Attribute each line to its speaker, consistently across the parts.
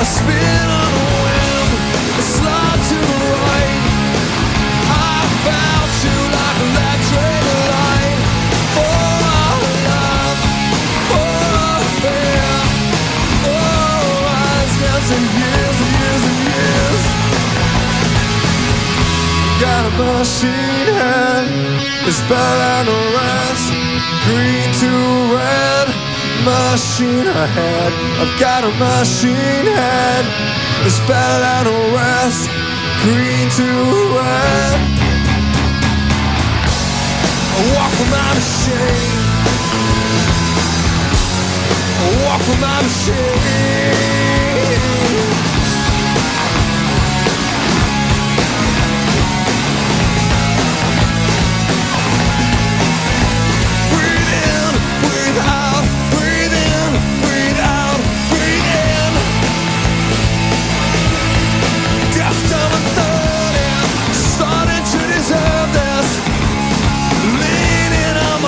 Speaker 1: spin on the wind, a slide to the right. I felt you like electric light. For our love, for our fear. Oh, eyes dancing years and years and years. Got a machine head, it's better than the rest. Green to red, machine ahead. I've got a machine head, it's better than the rest. Green to red. I walk for my machine, I walk for my machine.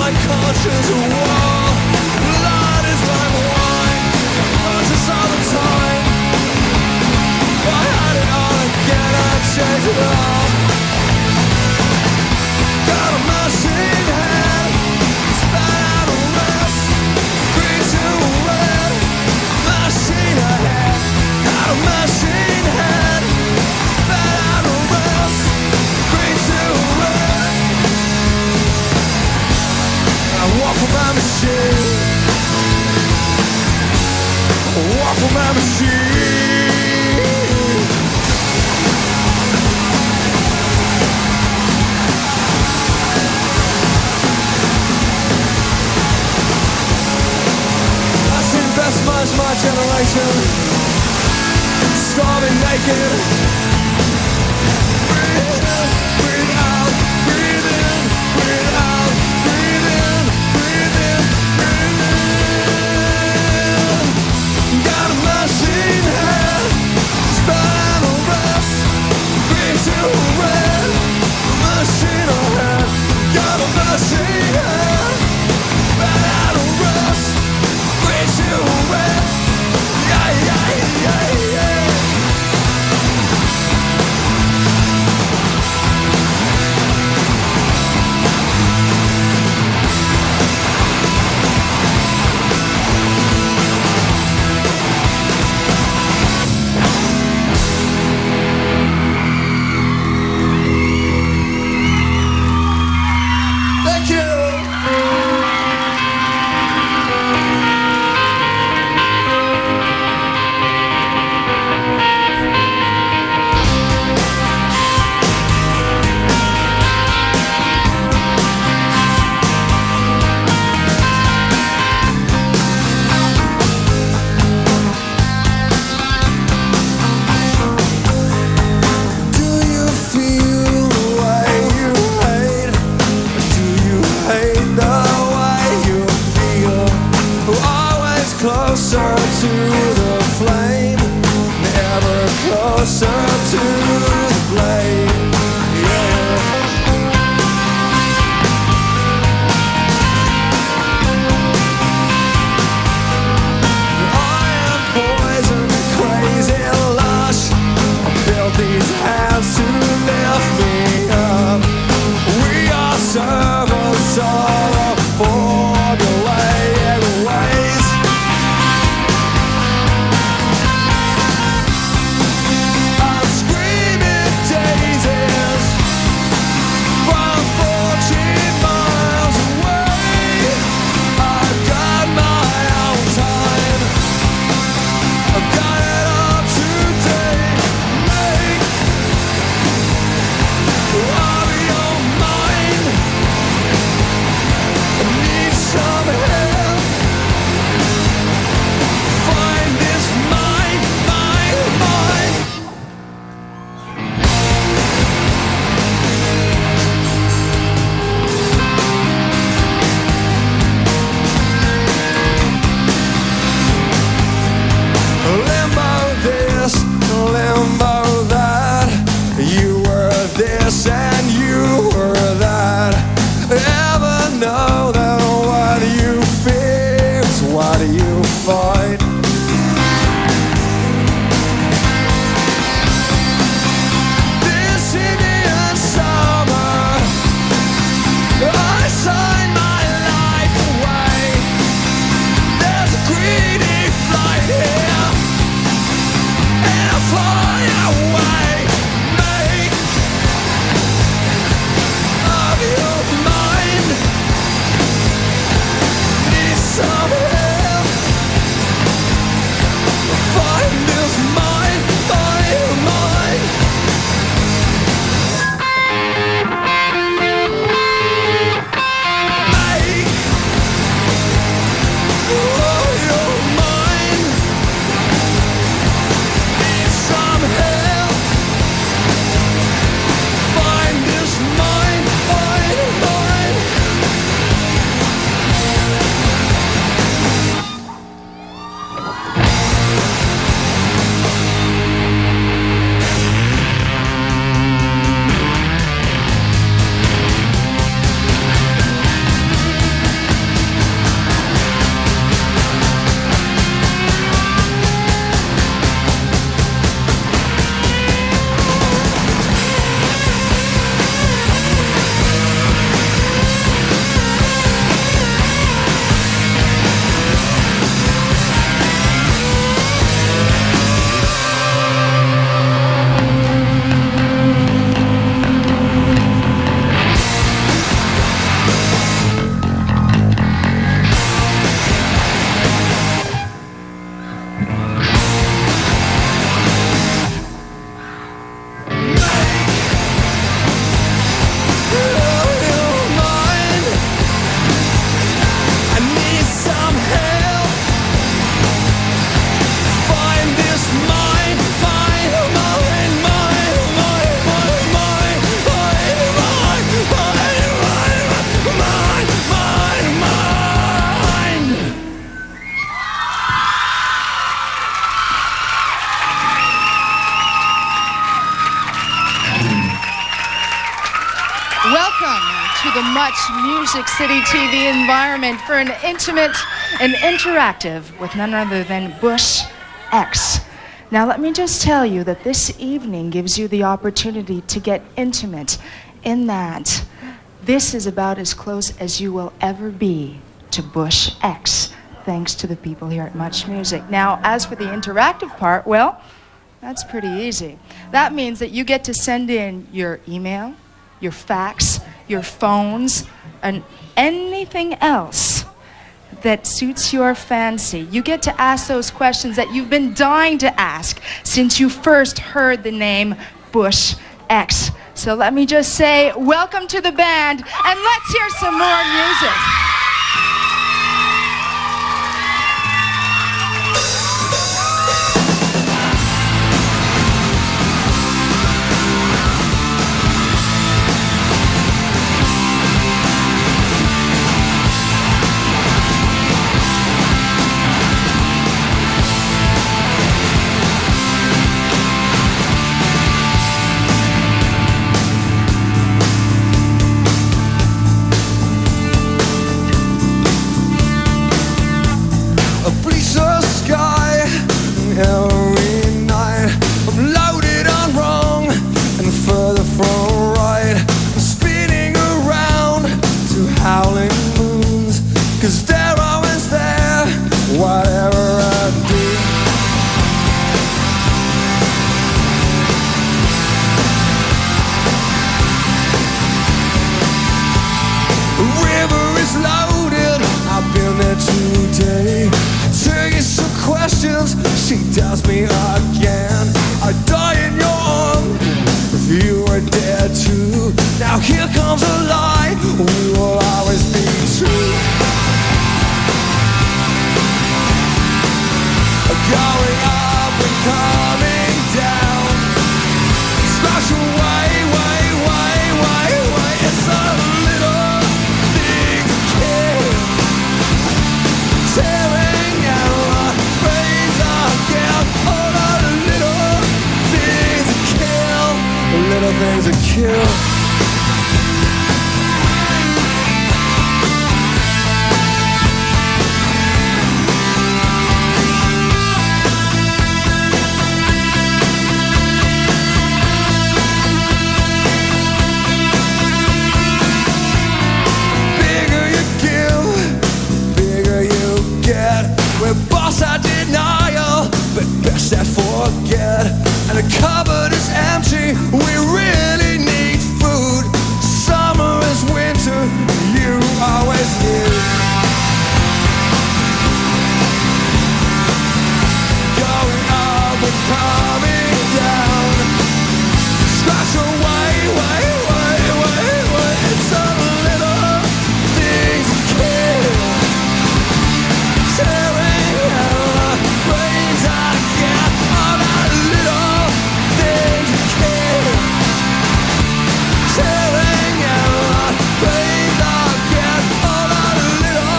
Speaker 1: Conscious of war, blood is like wine, conscious all the time. If I had it all again, I'd change it all. Got a machine head, it's bad out of rest. Green to red, machine ahead. Got a machine head, bad out of rest. Green to red. I walk for my machine, I walk for my machine. I seen best minds my generation starving naked. Breathe in, breathe out, breathe in, breathe out, breathe in. Got a machine head, it's better than the rest. Green to red, machine ahead. Got a machine head, better than the rest. Green to red, yeah, yeah, yeah, yeah. fly away. Make of your mind. Need some help. Find this mind, mind, mind. Make of your mind. Need some help. Find this mind, mind, mind.
Speaker 2: Welcome to the Much Music City TV environment for an intimate and interactive with none other than Bush X. Now let me just tell you that this evening gives you the opportunity to get intimate in that this is about as close as you will ever be to Bush X, thanks to the people here at Much Music. Now, as for the interactive part, well, that's pretty easy. That means that you get to send in your email, your fax, your phones, and anything else that suits your fancy. You get to ask those questions that you've been dying to ask since you first heard the name Bush X. So let me just say, welcome to the band, and let's hear some more music.
Speaker 1: Every night I'm loaded on wrong and further from right. I'm spinning around to howling moons, 'cause they're always there, whatever I do. The river is loaded, I've been there today. Taking some questions, she does me again. I die in your arms if you were dead too. Now here comes a lie, we will always be true. Going up and coming down, smash away, way, way, way, way. It's a little thing to kill, tearing out my brains again. All the little things to kill, the little things to kill. We're boss at denial, but best at forget. cupboard is empty, we really need food. Summer is winter, you always knew. Going up and coming down. Scratch away, it's a little things kill. Tearing out brains I get all that little things kill. Tearing out brains I get all that little.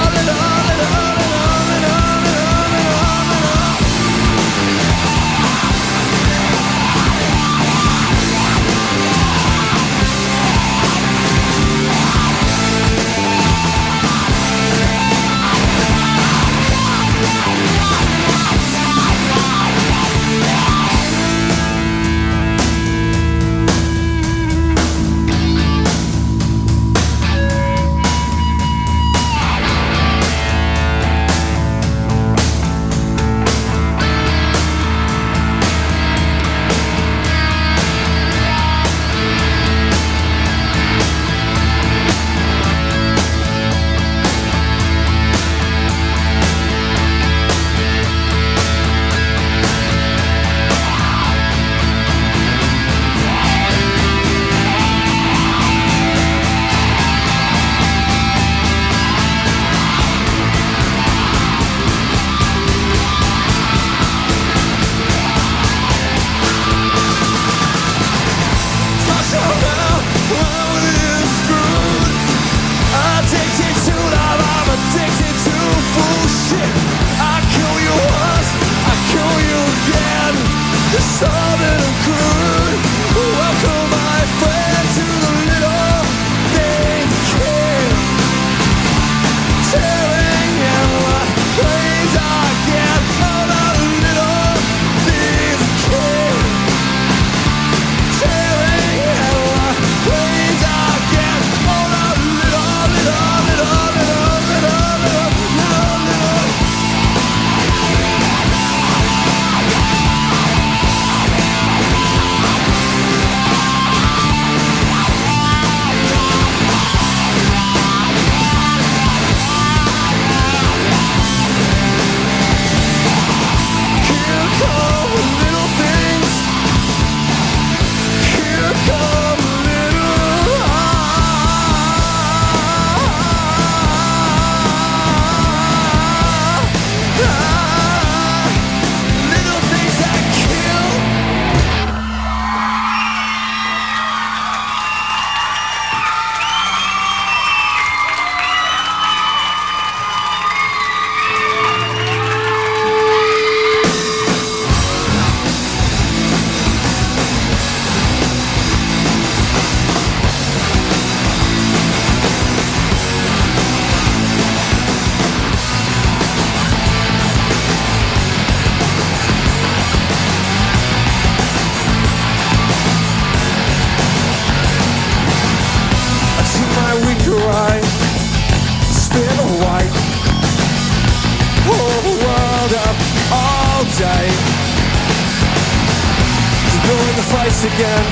Speaker 1: Again,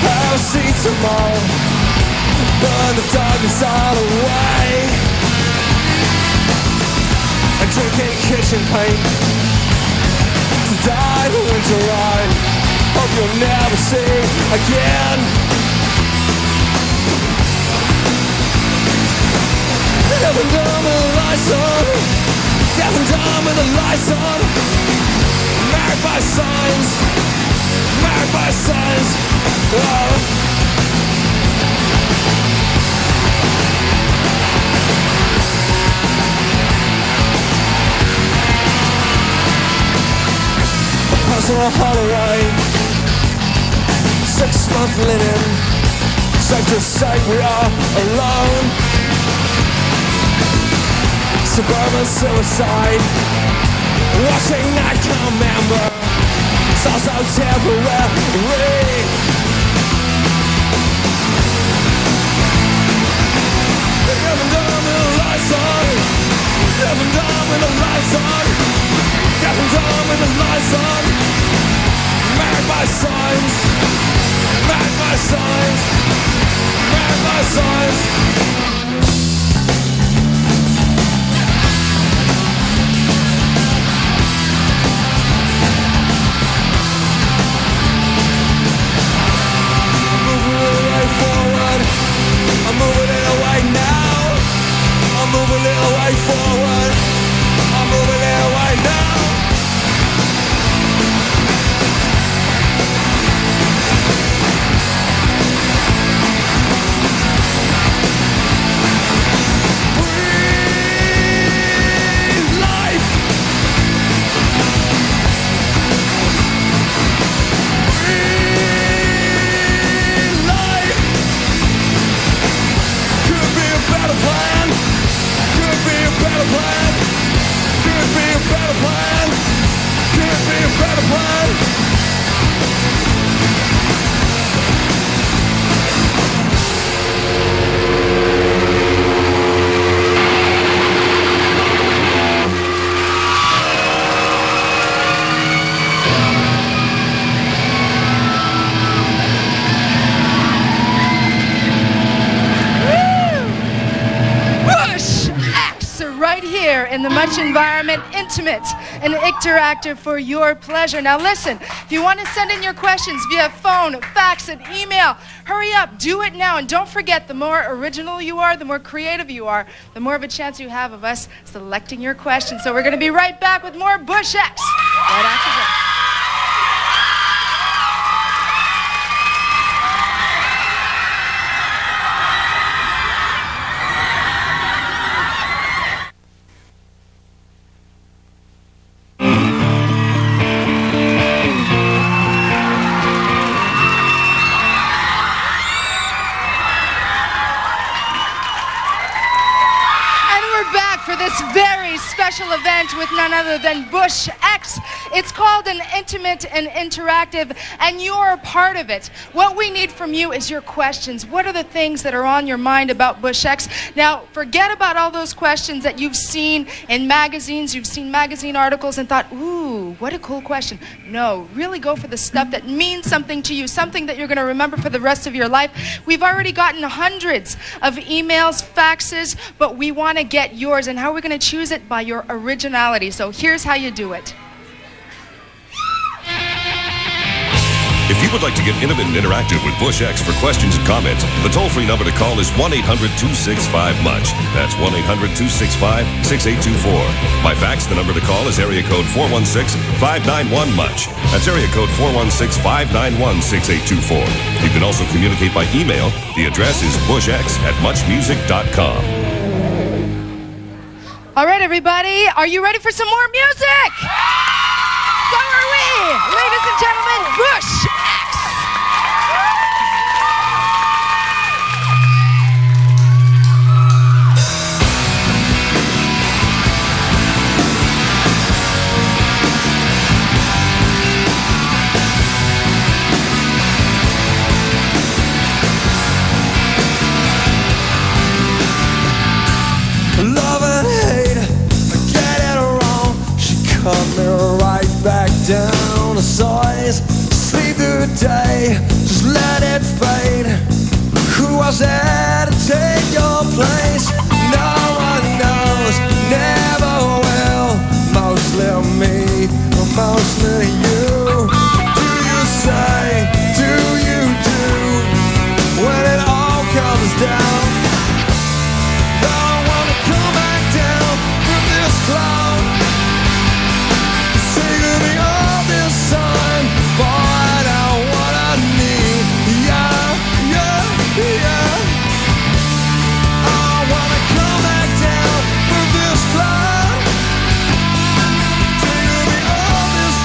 Speaker 1: I'll see tomorrow. Burn the darkness all away. And drinking kitchen paint to die the winter ride. Hope you'll never see again. Deaf and dumb with the lights on. Deaf and dumb with the lights on. Married by signs. Married by signs. Oh. A personal holiday, 6-month linen. Safe to say we are alone. Suburban suicide, watching night come amber. It's also temporary. Deaf and dumb with the lights on. Deaf and dumb with the lights on. Deaf and dumb with the lights on. signs, read my signs. I'm moving it away now. I'm moving it away forward. I'm moving it away now. Breathe life. Breathe life. Could be a better plan. Could be a better plan. Could be a better plan. Could be a better plan.
Speaker 2: Bush X right here in the Much Environment, intimate and interactive for your pleasure. Now listen, if you want to send in your questions via phone, fax, and email, hurry up, do it now. And don't forget, the more original you are, the more creative you are, the more of a chance you have of us selecting your questions. So we're going to be right back with more Bush X right after this. For this very special event with none other than Bush X. It's called an intimate and interactive, and you're a part of it. What we need from you is your questions. What are the things that are on your mind about Bush X? Now, forget about all those questions that you've seen in magazines. You've seen magazine articles and thought, ooh, what a cool question. No, really go for the stuff that means something to you, something that you're going to remember for the rest of your life. We've already gotten hundreds of emails, faxes, but we want to get yours. And how are we going to choose it? By your originality. So here's how you do it.
Speaker 3: If you would like to get intimate and interactive with Bush X for questions and comments, the toll-free number to call is 1-800-265-MUCH. That's 1-800-265-6824. By fax, the number to call is area code 416-591-MUCH. That's area code 416-591-6824. You can also communicate by email. The address is bushx@muchmusic.com.
Speaker 2: All right, everybody, are you ready for some more music? So are we! Ladies and gentlemen, Bush X!
Speaker 1: Love and hate, get it wrong. She cut me right back down to size. Sleep through the day, just let it fade. Who was there to take your place? No one knows, never will. Mostly me, or mostly you. Do you say, do you do? When it all comes down, don't wanna come back down from this cloud. Sing to me all this sun, find out what I need. Yeah, yeah, yeah. I wanna come back down from this cloud. Sing to me all this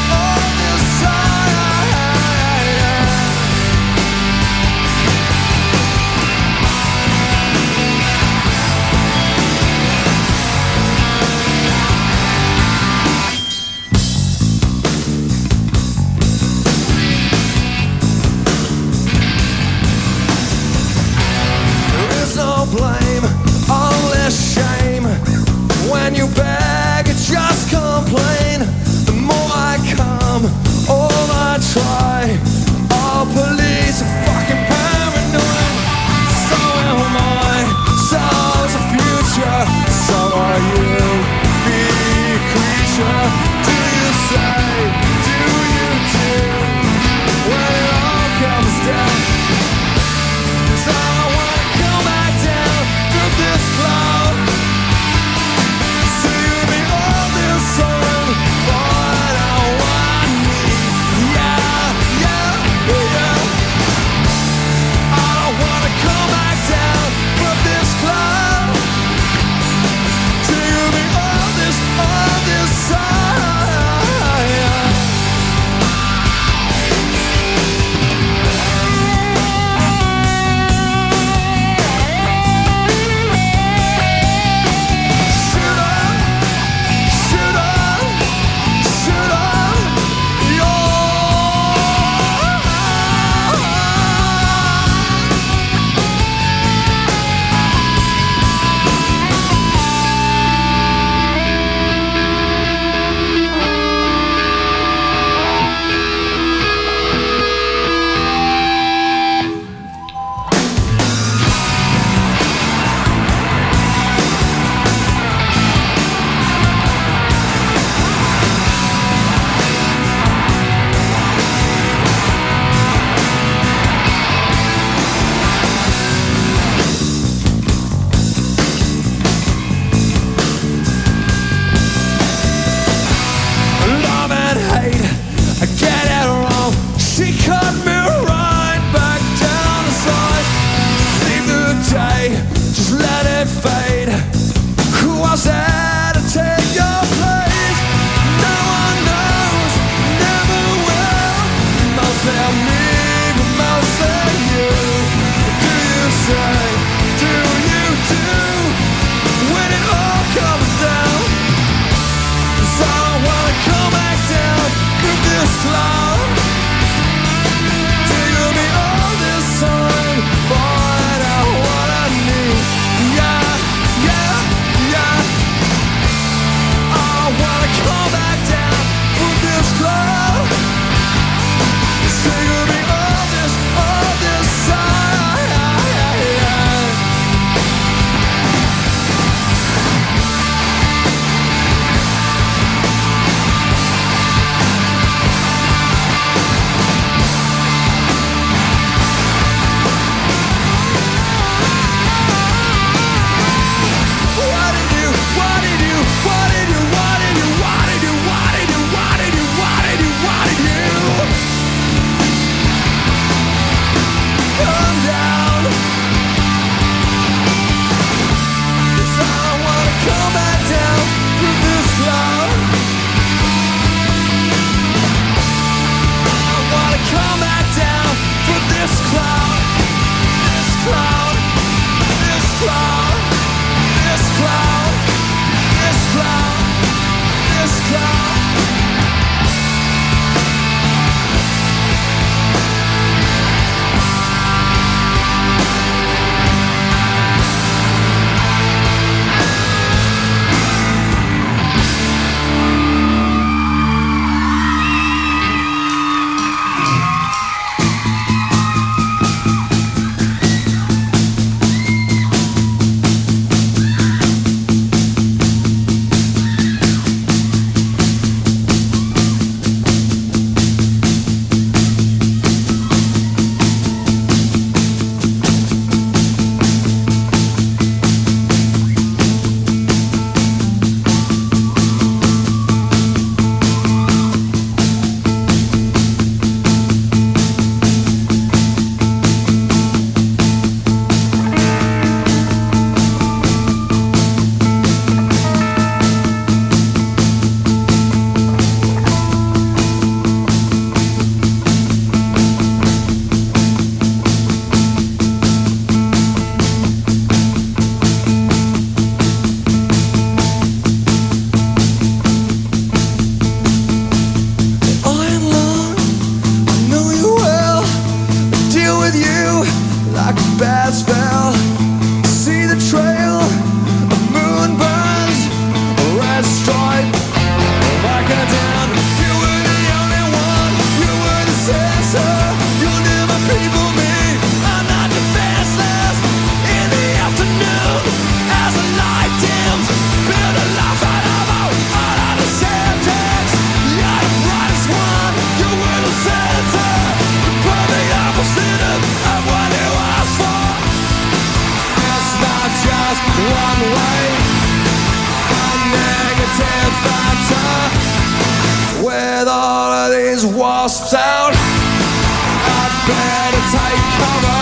Speaker 1: wasps out, I better take cover.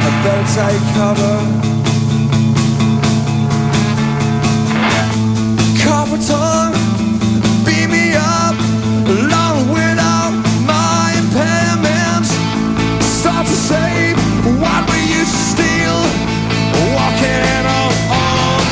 Speaker 1: I better take cover. Copper tongue, beat me up, along without my impairments. Start to save what we used to steal, walking in on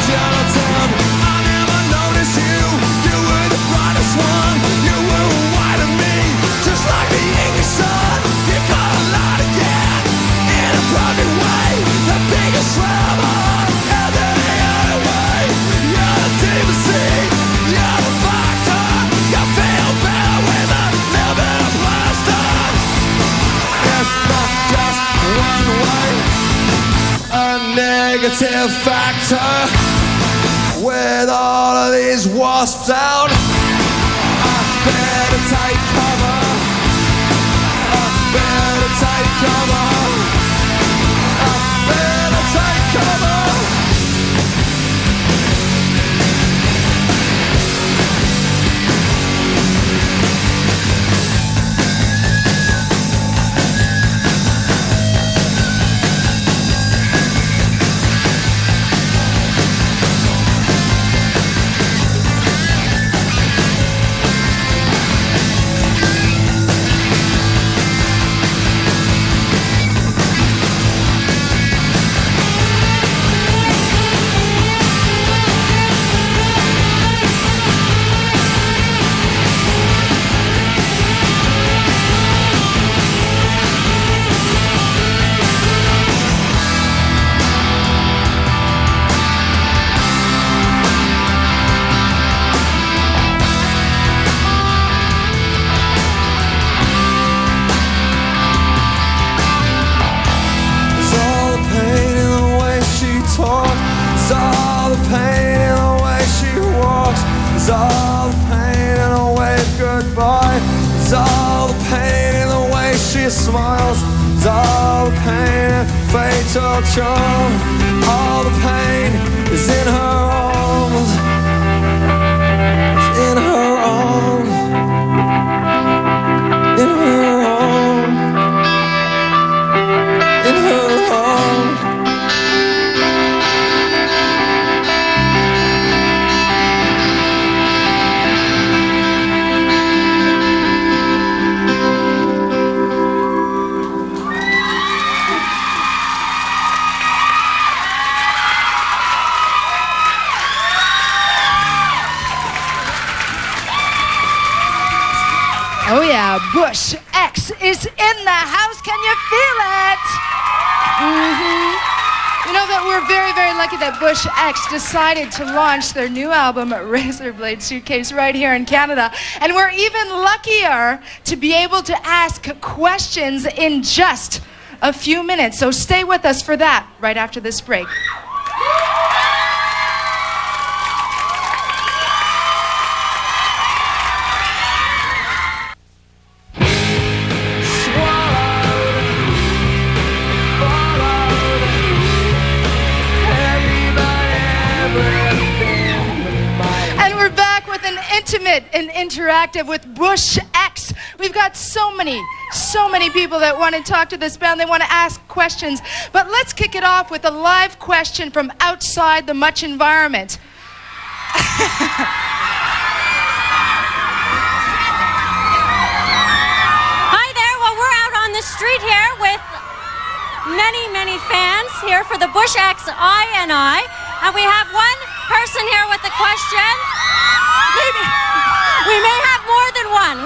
Speaker 1: gelatin. I never noticed you, you were the brightest one. You were white of me, just like the English sun. You got a lot of gas, in a broken way, the biggest slammer, and then the other way. You're the deepest sea, you're the factor. You feel better with a little bit of plaster. It's not just one way, a negative factor. With all of these wasps out, I better take cover. I better take cover. I better take cover. It's all the pain in the way she walks. It's all the pain in the way of goodbye. It's all the pain in the way she smiles. It's all the pain in fatal charm. All the pain is in her arms. It's in her arms. In her arms. In her arms.
Speaker 2: Oh yeah, Bush X is in the house. Can you feel it? You know that we're very, very lucky that Bush X decided to launch their new album, Razorblade Suitcase, right here in Canada. And we're even luckier to be able to ask questions in just a few minutes. So stay with us for that right after this break. Intimate and interactive with Bush X. We've got so many people that want to talk to this band. They want to ask questions. But let's kick it off with a live question from outside the Much environment.
Speaker 4: Hi there. Well, we're out on the street here with many fans here for the Bush X I. And we have one person here with a question. Maybe. We may have more than one.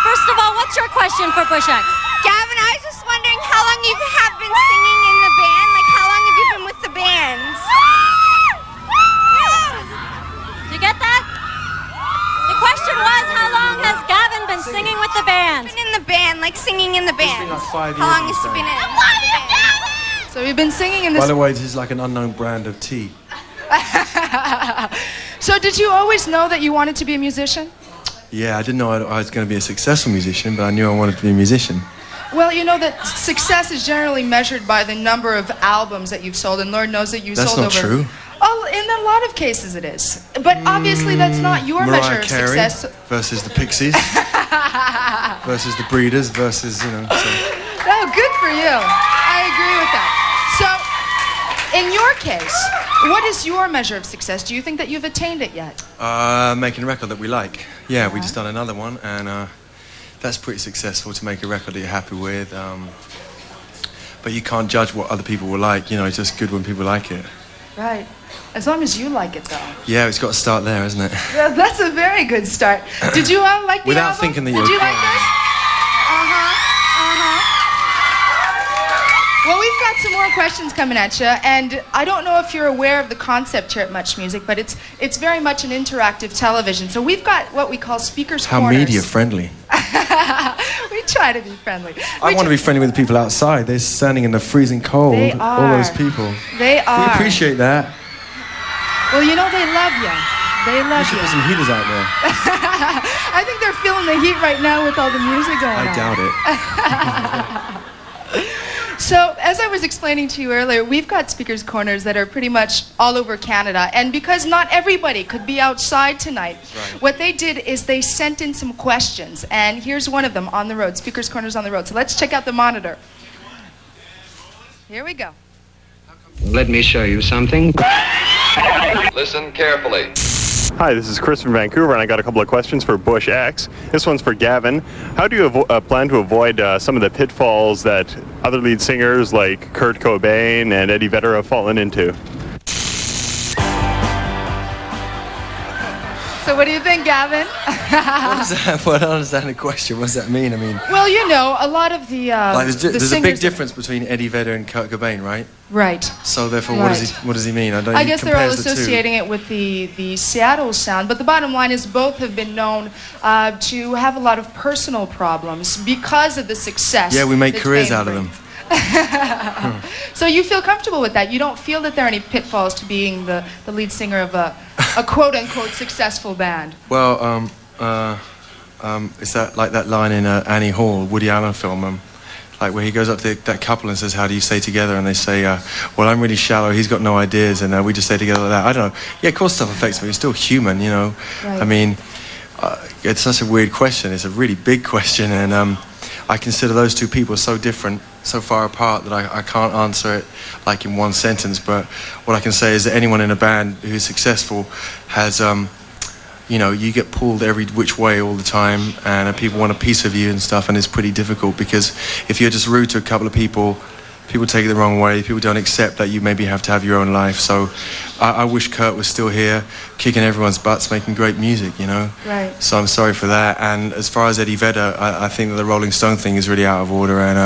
Speaker 4: First of all, what's your question for Bush X?
Speaker 5: Gavin, I was just wondering how long you have been singing in the band? Like, how long have you been with the band?
Speaker 4: Did you get that? The question was, how long has Gavin been singing with the band?
Speaker 5: Been in the band, like singing in the band.
Speaker 6: It's been like 5 years.
Speaker 5: How long has he been in the band?
Speaker 2: So we've been singing in this...
Speaker 6: By the way, this is like an unknown brand of tea.
Speaker 2: So did you always know that you wanted to be a musician?
Speaker 6: Yeah, I didn't know I was going to be a successful musician, but I knew I wanted to be a musician.
Speaker 2: Well, you know that success is generally measured by the number of albums that you've sold, and Lord knows that you sold over...
Speaker 6: That's not true.
Speaker 2: In a lot of cases it is. But obviously that's not your measure
Speaker 6: Mariah
Speaker 2: of
Speaker 6: Carey
Speaker 2: success.
Speaker 6: versus the Pixies versus the Breeders versus, you know. So.
Speaker 2: Oh, good for you. I agree with that. So, in your case, what is your measure of success? Do you think that you've attained it yet?
Speaker 6: Making a record that we like. Yeah, we just done another one, and that's pretty successful to make a record that you're happy with. But you can't judge what other people will like. You know, it's just good when people like it.
Speaker 2: Right. As long as you like it, though.
Speaker 6: Yeah, it's got to start there, isn't it?
Speaker 2: Yeah, that's a very good start. Did you like the
Speaker 6: Without
Speaker 2: album?
Speaker 6: thinking that
Speaker 2: Did you like this? Well, we've got some more questions coming at you, and I don't know if you're aware of the concept here at Much Music, but it's very much an interactive television. So we've got what we call Speakers
Speaker 6: How
Speaker 2: Corners.
Speaker 6: media friendly.
Speaker 2: We try to be friendly.
Speaker 6: I want to be friendly with the people outside. They're standing in the freezing cold.
Speaker 2: They
Speaker 6: All
Speaker 2: are.
Speaker 6: those people.
Speaker 2: They are.
Speaker 6: We appreciate that.
Speaker 2: Well, you know, they love you. They
Speaker 6: We
Speaker 2: love
Speaker 6: should
Speaker 2: you.
Speaker 6: put some heaters out there.
Speaker 2: I think they're feeling the heat right now with all the music going on.
Speaker 6: I doubt it.
Speaker 2: So, as I was explaining to you earlier, we've got Speakers Corners that are pretty much all over Canada. And because not everybody could be outside tonight, what they did is they sent in some questions. And here's one of them on the road, Speakers Corners on the road. So let's check out the monitor. Here we go.
Speaker 7: Let me show you something.
Speaker 8: Listen carefully.
Speaker 9: Hi, this is Chris from Vancouver, and I got a couple of questions for Bush X. This one's for Gavin. How do you plan to avoid some of the pitfalls that other lead singers like Kurt Cobain and Eddie Vedder have fallen into?
Speaker 2: So what do you think, Gavin?
Speaker 6: What is that? Well, I don't understand the question. What does that mean? I mean,
Speaker 2: Well, you know, a lot of the
Speaker 6: like
Speaker 2: the
Speaker 6: there's a
Speaker 2: singers...
Speaker 6: big difference between Eddie Vedder and Kurt Cobain, right?
Speaker 2: Right.
Speaker 6: So therefore,
Speaker 2: Right.
Speaker 6: what does he mean?
Speaker 2: I guess they're all
Speaker 6: compares the two.
Speaker 2: associating it with the Seattle sound, but the bottom line is both have been known to have a lot of personal problems because of the success.
Speaker 6: Yeah, we make
Speaker 2: that
Speaker 6: careers
Speaker 2: fame
Speaker 6: out of
Speaker 2: brings.
Speaker 6: them.
Speaker 2: So you feel comfortable with that? You don't feel that there are any pitfalls to being the lead singer of a quote-unquote successful band?
Speaker 6: Well, it's that like that line in Annie Hall, Woody Allen film, like where he goes up to that couple and says, "How do you stay together?" And they say, "Well, I'm really shallow. He's got no ideas, and we just stay together like that." I don't know. Yeah, of course stuff affects me. You're still human, you know.
Speaker 2: Right.
Speaker 6: I mean, it's such a weird question. It's a really big question, and I consider those two people so different, so far apart that I can't answer it like in one sentence. But what I can say is that anyone in a band who's successful has, you know, you get pulled every which way all the time, and people want a piece of you and stuff, and it's pretty difficult because if you're just rude to a couple of people, people take it the wrong way. People don't accept that you maybe have to have your own life. So I wish Kurt was still here, kicking everyone's butts, making great music, you know.
Speaker 2: Right.
Speaker 6: So I'm sorry for that. And as far as Eddie Vedder, I think that the Rolling Stone thing is really out of order, and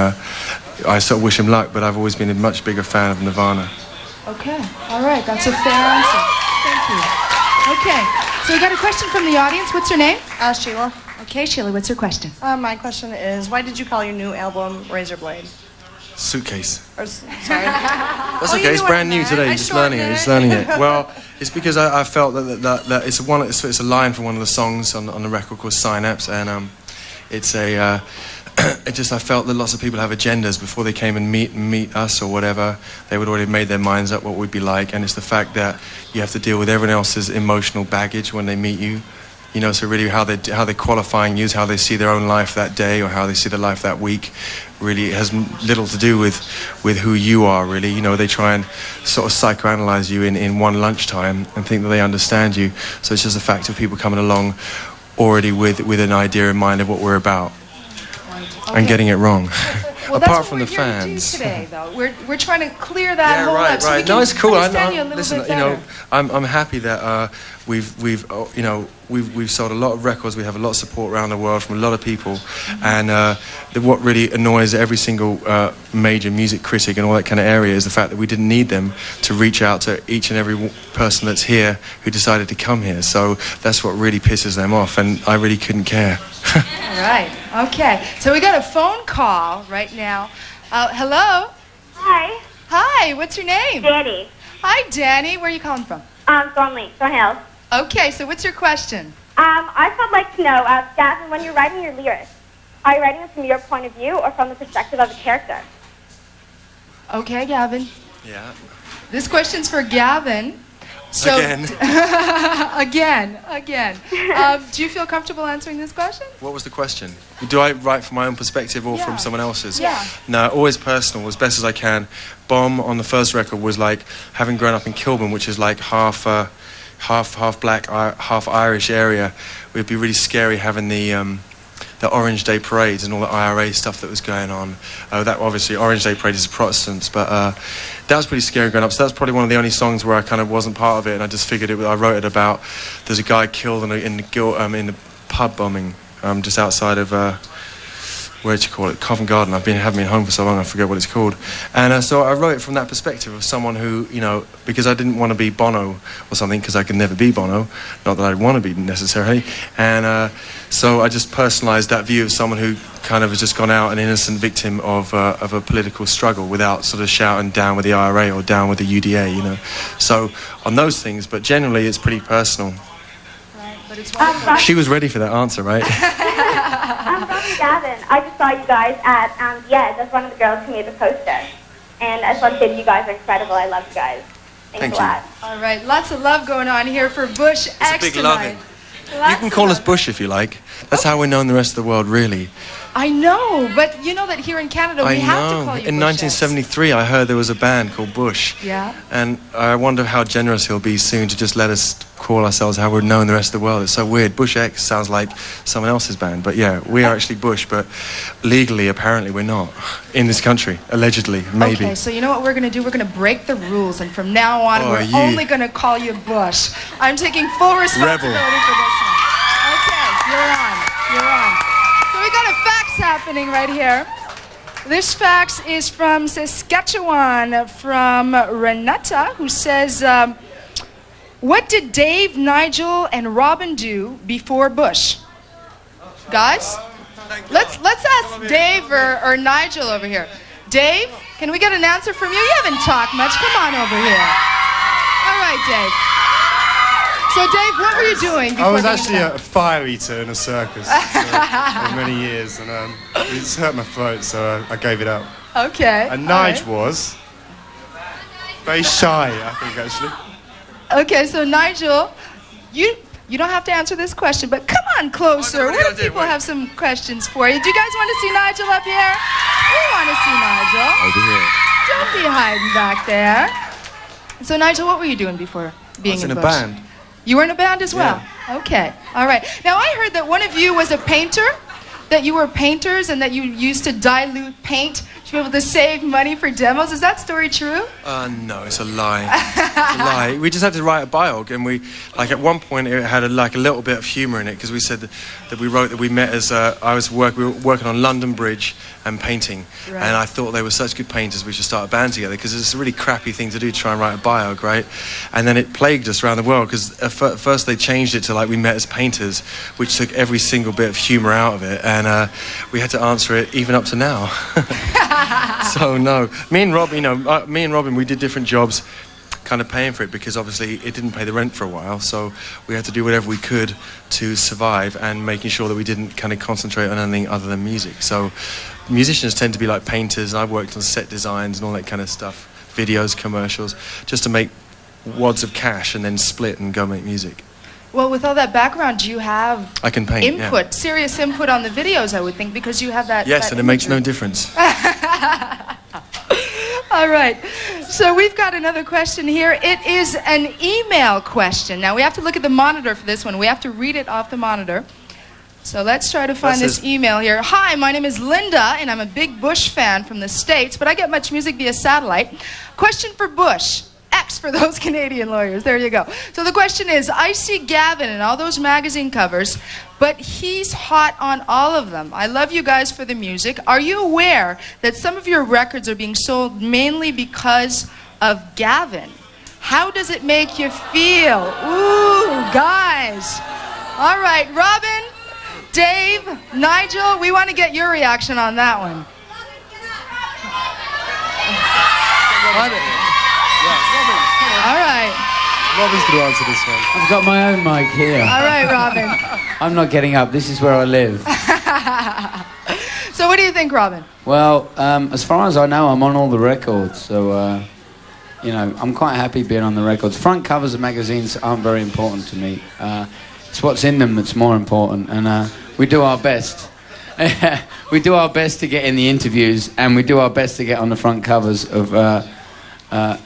Speaker 6: I sort of wish him luck, but I've always been a much bigger fan of Nirvana.
Speaker 2: Okay. All right. That's a fair answer. Thank you. Okay. So we got a question from the audience. What's your name?
Speaker 10: Sheila.
Speaker 2: Okay, Sheila. What's your question?
Speaker 10: My question is, why did you call your new album Razorblade?
Speaker 6: Suitcase.
Speaker 10: Sorry.
Speaker 6: That's
Speaker 10: Oh,
Speaker 6: okay.
Speaker 10: you
Speaker 6: It's
Speaker 10: knew
Speaker 6: brand
Speaker 10: what I
Speaker 6: new
Speaker 10: meant.
Speaker 6: today.
Speaker 10: I
Speaker 6: You're just learning it.
Speaker 10: shortened
Speaker 6: You're just
Speaker 10: it.
Speaker 6: learning it. Well, it's because I felt that it's a line from one of the songs on the record called Synapse, and it's a. I felt that lots of people have agendas before they came and meet us or whatever. They would already have made their minds up what we'd be like, and it's the fact that you have to deal with everyone else's emotional baggage when they meet you. You know, so really how they're qualifying you is how they see their own life that day or how they see their life that week. Really, it has little to do with who you are, really. You know, they try and sort of psychoanalyze you in one lunchtime and think that they understand you. So it's just a fact of people coming along already with an idea in mind of what we're about. And getting it wrong.
Speaker 2: Well,
Speaker 6: Apart
Speaker 2: that's
Speaker 6: from
Speaker 2: what
Speaker 6: the
Speaker 2: we're here to
Speaker 6: fans.
Speaker 2: do today, though. We're trying to clear that hole up so we can
Speaker 6: No, it's cool.
Speaker 2: understand you a little
Speaker 6: Listen,
Speaker 2: bit
Speaker 6: you know,
Speaker 2: better.
Speaker 6: I'm happy that we've sold a lot of records. We have a lot of support around the world from a lot of people, and what really annoys every single major music critic and all that kind of area is the fact that we didn't need them to reach out to each and every person that's here who decided to come here. So that's what really pisses them off, and I really couldn't care.
Speaker 2: All right. Okay. So we got a phone call right now. Hello.
Speaker 5: Hi.
Speaker 2: Hi. What's your name?
Speaker 5: Danny.
Speaker 2: Hi, Danny. Where are you calling from?
Speaker 5: Thornley, Thornhill.
Speaker 2: Okay. So what's your question?
Speaker 5: I would like to know, Gavin, when you're writing your lyrics, are you writing them from your point of view or from the perspective of a character?
Speaker 2: Okay, Gavin.
Speaker 6: Yeah.
Speaker 2: This question's for Gavin. So,
Speaker 6: Again.
Speaker 2: again. Do you feel comfortable answering this question?
Speaker 6: What was the question? Do I write from my own perspective or from someone else's?
Speaker 2: Yeah.
Speaker 6: No, always personal, as best as I can. Bomb on the first record was like having grown up in Kilburn, which is like half black, half Irish area. It'd be really scary having the Orange Day parades and all the IRA stuff that was going on. That obviously Orange Day parade is Protestants, but that was pretty scary growing up. So that's probably one of the only songs where I kind of wasn't part of it, and I just figured I wrote it about. There's a guy killed in the pub bombing just outside of where'd you call it? Covent Garden. Haven't been home for so long, I forget what it's called. And so I wrote it from that perspective of someone who, because I didn't want to be Bono or something, because I could never be Bono, not that I'd want to be necessarily. And so I just personalised that view of someone who kind of has just gone out an innocent victim of a political struggle without sort of shouting down with the IRA or down with the UDA, So on those things, but generally it's pretty personal.
Speaker 2: Right, but it's wonderful.
Speaker 6: She was ready for that answer, right?
Speaker 5: I'm Robin Gavin. I just saw you guys at The Edge. That's one of the girls who made the poster. And I just want to say you guys are incredible. I love you guys. Thanks a lot.
Speaker 2: All right, lots of love going on here for Bush X
Speaker 6: big
Speaker 2: tonight.
Speaker 6: You can call us Bush if you like. That's how we're known the rest of the world, really.
Speaker 2: I know, but you know that here in Canada we have to call you
Speaker 6: In
Speaker 2: Bush X.
Speaker 6: 1973, I heard there was a band called Bush.
Speaker 2: Yeah.
Speaker 6: And I wonder how generous he'll be soon to just let us call ourselves how we're known the rest of the world. It's so weird. Bush X sounds like someone else's band. But yeah, we are actually Bush, but legally, apparently, we're not. In this country, allegedly, maybe.
Speaker 2: Okay, so you know what we're going to do? We're going to break the rules, and from now on, we're only going to call you Bush. I'm taking full responsibility for this one. Okay, you're on. So we got a fax happening right here. This fax is from Saskatchewan, from Renata, who says, what did Dave, Nigel, and Robin do before Bush? Guys, let's ask Dave or Nigel over here. Dave, can we get an answer from you? You haven't talked much. Come on over here. All right, Dave. So, Dave, what were you doing before?
Speaker 11: I was actually a fire eater in a circus for many years, and it's hurt my throat, so I gave it up.
Speaker 2: Okay.
Speaker 11: And Nige was very shy, I think, actually.
Speaker 2: Okay, so Nigel, you don't have to answer this question, but come on closer. What if people have some questions for you? Do you guys want to see Nigel up here? We want to see Nigel.
Speaker 6: Over here.
Speaker 2: Don't be hiding back there. So, Nigel, what were you doing before being in
Speaker 6: a
Speaker 2: Bush?
Speaker 6: band.
Speaker 2: You were in a band as well? Yeah. Okay, all right. Now, I heard that one of you was a painter, that you were painters and that you used to dilute paint to be able to save money for demos. Is that story true?
Speaker 6: No, it's a lie. It's a lie. We just had to write a biog, and at one point it had a little bit of humour in it, because we said that we wrote that we met as we were working on London Bridge and painting, right. And I thought they were such good painters we should start a band together, because it's a really crappy thing to do, to try and write a biog, right? And then it plagued us around the world, because at first they changed it to we met as painters, which took every single bit of humour out of it, and we had to answer it even up to now. So no, me and Robin, we did different jobs, kind of paying for it, because obviously it didn't pay the rent for a while, so we had to do whatever we could to survive, and making sure that we didn't kind of concentrate on anything other than music. So musicians tend to be like painters, and I've worked on set designs and all that kind of stuff, videos, commercials, just to make wads of cash and then split and go make music.
Speaker 2: Well, with all that background, do you have
Speaker 6: I can paint,
Speaker 2: input, serious input on the videos, I would think, because you have that.
Speaker 6: Yes,
Speaker 2: that
Speaker 6: and it makes no difference.
Speaker 2: All right, so we've got another question here. It is an email question. Now, we have to look at the monitor for this one. We have to read it off the monitor. So let's try to find this email here. Hi, my name is Linda, and I'm a big Bush fan from the States, but I get much music via satellite. Question for Bush. X for those Canadian lawyers. There you go. So the question is, I see Gavin in all those magazine covers, but he's hot on all of them. I love you guys for the music. Are you aware that some of your records are being sold mainly because of Gavin? How does it make you feel? Ooh, guys. All right, Robin, Dave, Nigel, we want to get your reaction on that one. All right.
Speaker 6: Robin's going to answer this one.
Speaker 12: I've got my own mic here.
Speaker 2: All right, Robin.
Speaker 12: I'm not getting up. This is where I live.
Speaker 2: So what do you think, Robin?
Speaker 12: Well, as far as I know, I'm on all the records, so you know, I'm quite happy being on the records. Front covers of magazines aren't very important to me. It's what's in them that's more important, and we do our best. We do our best to get in the interviews, and we do our best to get on the front covers of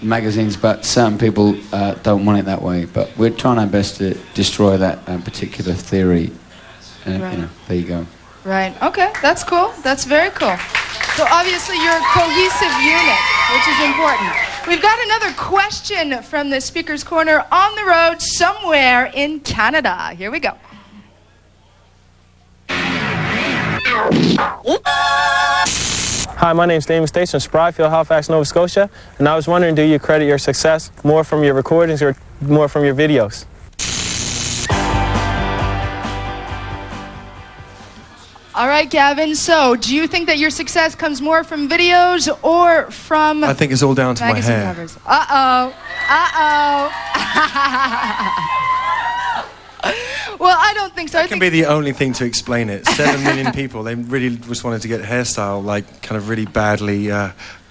Speaker 12: magazines, but certain people don't want it that way. But we're trying our best to destroy that particular theory.
Speaker 2: Right.
Speaker 12: You know, there you go.
Speaker 2: Right. Okay, that's cool. That's very cool. So obviously you're a cohesive unit, which is important. We've got another question from the Speaker's Corner on the road somewhere in Canada. Here we go.
Speaker 13: Hi, my name's Damon States from Spryfield, Halifax, Nova Scotia, and I was wondering, do you credit your success more from your recordings or more from your videos?
Speaker 2: All right, Gavin, so do you think that your success comes more from videos or from
Speaker 6: I think it's all down to my
Speaker 2: magazine
Speaker 6: hair.
Speaker 2: covers? Uh-oh. Uh-oh. Well, I don't think so.
Speaker 6: That can be the only thing to explain it. 7 million people, they really just wanted to get hairstyle, like, kind of really badly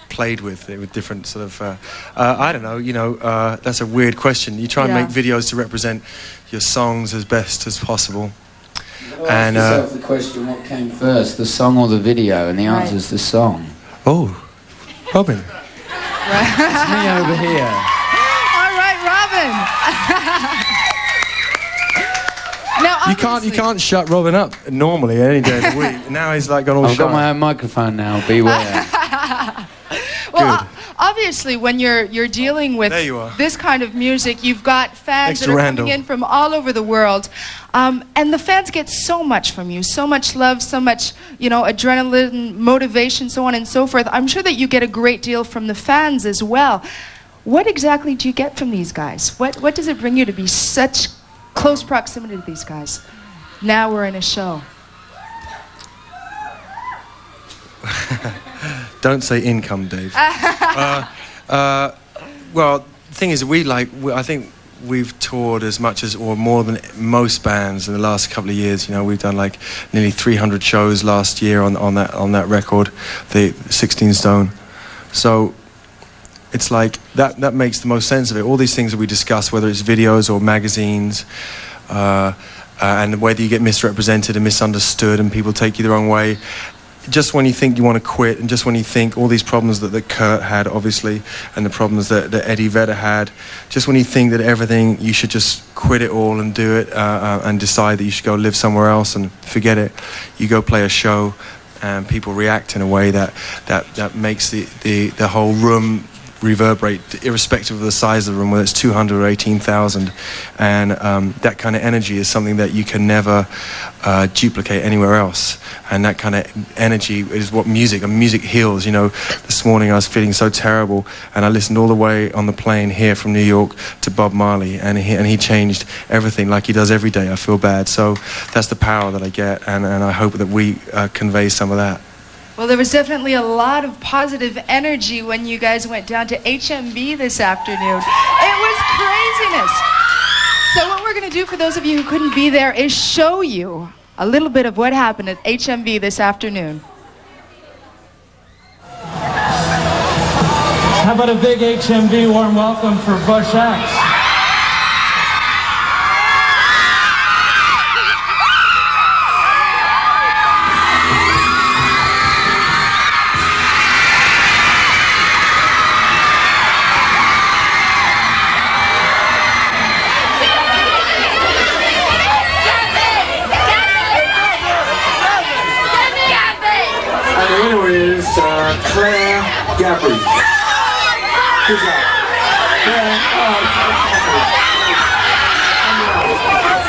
Speaker 6: played with different sort of, I don't know, you know, that's a weird question. You try and make videos to represent your songs as best as possible.
Speaker 12: And ask yourself the question, what came first, the song or the video? And the answer is the song.
Speaker 6: Oh, Robin.
Speaker 12: It's me over here.
Speaker 2: All right, Robin. Now,
Speaker 6: you can't shut Robin up normally any day of the week. Now he's like gone all
Speaker 12: I've
Speaker 6: shy.
Speaker 12: got my own microphone now, beware.
Speaker 2: Well, obviously, when you're dealing with this kind of music, you've got fans that are coming in from all over the world, and the fans get so much from you, so much love, so much, you know, adrenaline, motivation, so on and so forth. I'm sure that you get a great deal from the fans as well. What exactly do you get from these guys? What does it bring you to be such close proximity to these guys? Now we're in a show.
Speaker 6: Don't say income, Dave. Well, the thing is, I think we've toured as much as, or more than most bands in the last couple of years. You know, we've done like nearly 300 shows last year on that record, the 16 Stone. So it's like that makes the most sense of it. All these things that we discuss, whether it's videos or magazines, and whether you get misrepresented and misunderstood and people take you the wrong way. Just when you think you want to quit, and just when you think all these problems that Kurt had, obviously, and the problems that Eddie Vedder had, just when you think that everything, you should just quit it all and do it, and decide that you should go live somewhere else and forget it, you go play a show, and people react in a way that makes the whole room reverberate, irrespective of the size of the room, whether it's 200 or 18,000, and that kind of energy is something that you can never duplicate anywhere else. And that kind of energy is what music heals. You know, this morning I was feeling so terrible, and I listened all the way on the plane here from New York to Bob Marley, and he changed everything like he does every day. I feel bad, so that's the power that I get, and I hope that we convey some of that.
Speaker 2: Well, there was definitely a lot of positive energy when you guys went down to HMV this afternoon. It was craziness. So what we're going to do for those of you who couldn't be there is show you a little bit of what happened at HMV this afternoon.
Speaker 14: How about a big HMV warm welcome for Bush X?
Speaker 15: Claire Gabry. Who's that?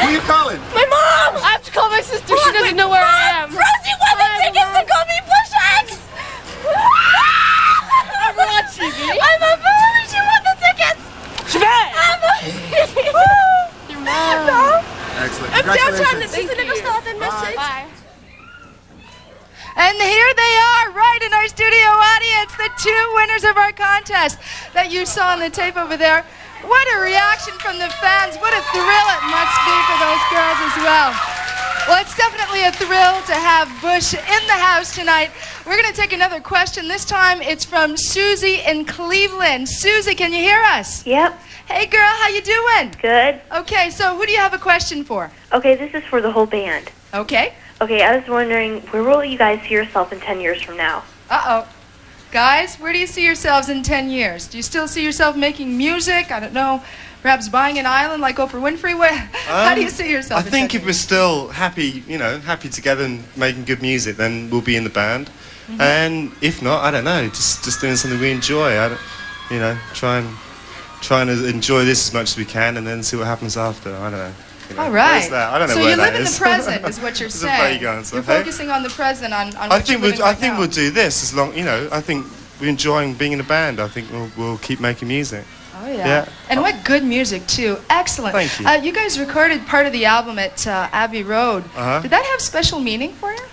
Speaker 15: Who are you calling?
Speaker 16: My mom! I have to call my sister. She doesn't know where I am. Rosie won the tickets to go meet Bush X! I'm on TV. I'm on TV. She won the tickets! Your mom. No.
Speaker 15: Excellent.
Speaker 16: I'm downtown. This is an Emerson message. Bye.
Speaker 2: And here they are, right in our studio audience, the two winners of our contest that you saw on the tape over there. What a reaction from the fans. What a thrill it must be for those girls as well. Well, it's definitely a thrill to have Bush in the house tonight. We're going to take another question. This time it's from Susie in Cleveland. Susie, can you hear us?
Speaker 17: Yep.
Speaker 2: Hey, girl, how you doing?
Speaker 17: Good.
Speaker 2: Okay, so who do you have a question for?
Speaker 17: Okay, this is for the whole band.
Speaker 2: Okay.
Speaker 17: Okay, I was wondering, where will you guys see yourself in 10 years from now?
Speaker 2: Uh-oh. Guys, where do you see yourselves in 10 years? Do you still see yourself making music? I don't know. Perhaps buying an island like Oprah Winfrey? How do you see yourself?
Speaker 11: I think if we're still happy, happy together and making good music, then we'll be in the band.
Speaker 2: Mm-hmm.
Speaker 11: And if not, I don't know, just doing something we enjoy. Trying to enjoy this as much as we can, and then see what happens after. I don't know.
Speaker 2: All right.
Speaker 11: Where's that? I don't know
Speaker 2: so
Speaker 11: where
Speaker 2: you live
Speaker 11: that
Speaker 2: in
Speaker 11: is.
Speaker 2: the present, is what you're
Speaker 11: It's
Speaker 2: saying.
Speaker 11: a vague answer.
Speaker 2: You're focusing on the present, on
Speaker 11: I
Speaker 2: what
Speaker 11: think
Speaker 2: you're living right
Speaker 11: I think
Speaker 2: now.
Speaker 11: we'll do this as long. I think we're enjoying being in a band. I think we'll keep making music.
Speaker 2: Oh, yeah. And what good music, too. Excellent.
Speaker 11: Thank you.
Speaker 2: You guys recorded part of the album at Abbey Road.
Speaker 11: Uh-huh.
Speaker 2: Did that have special meaning for you?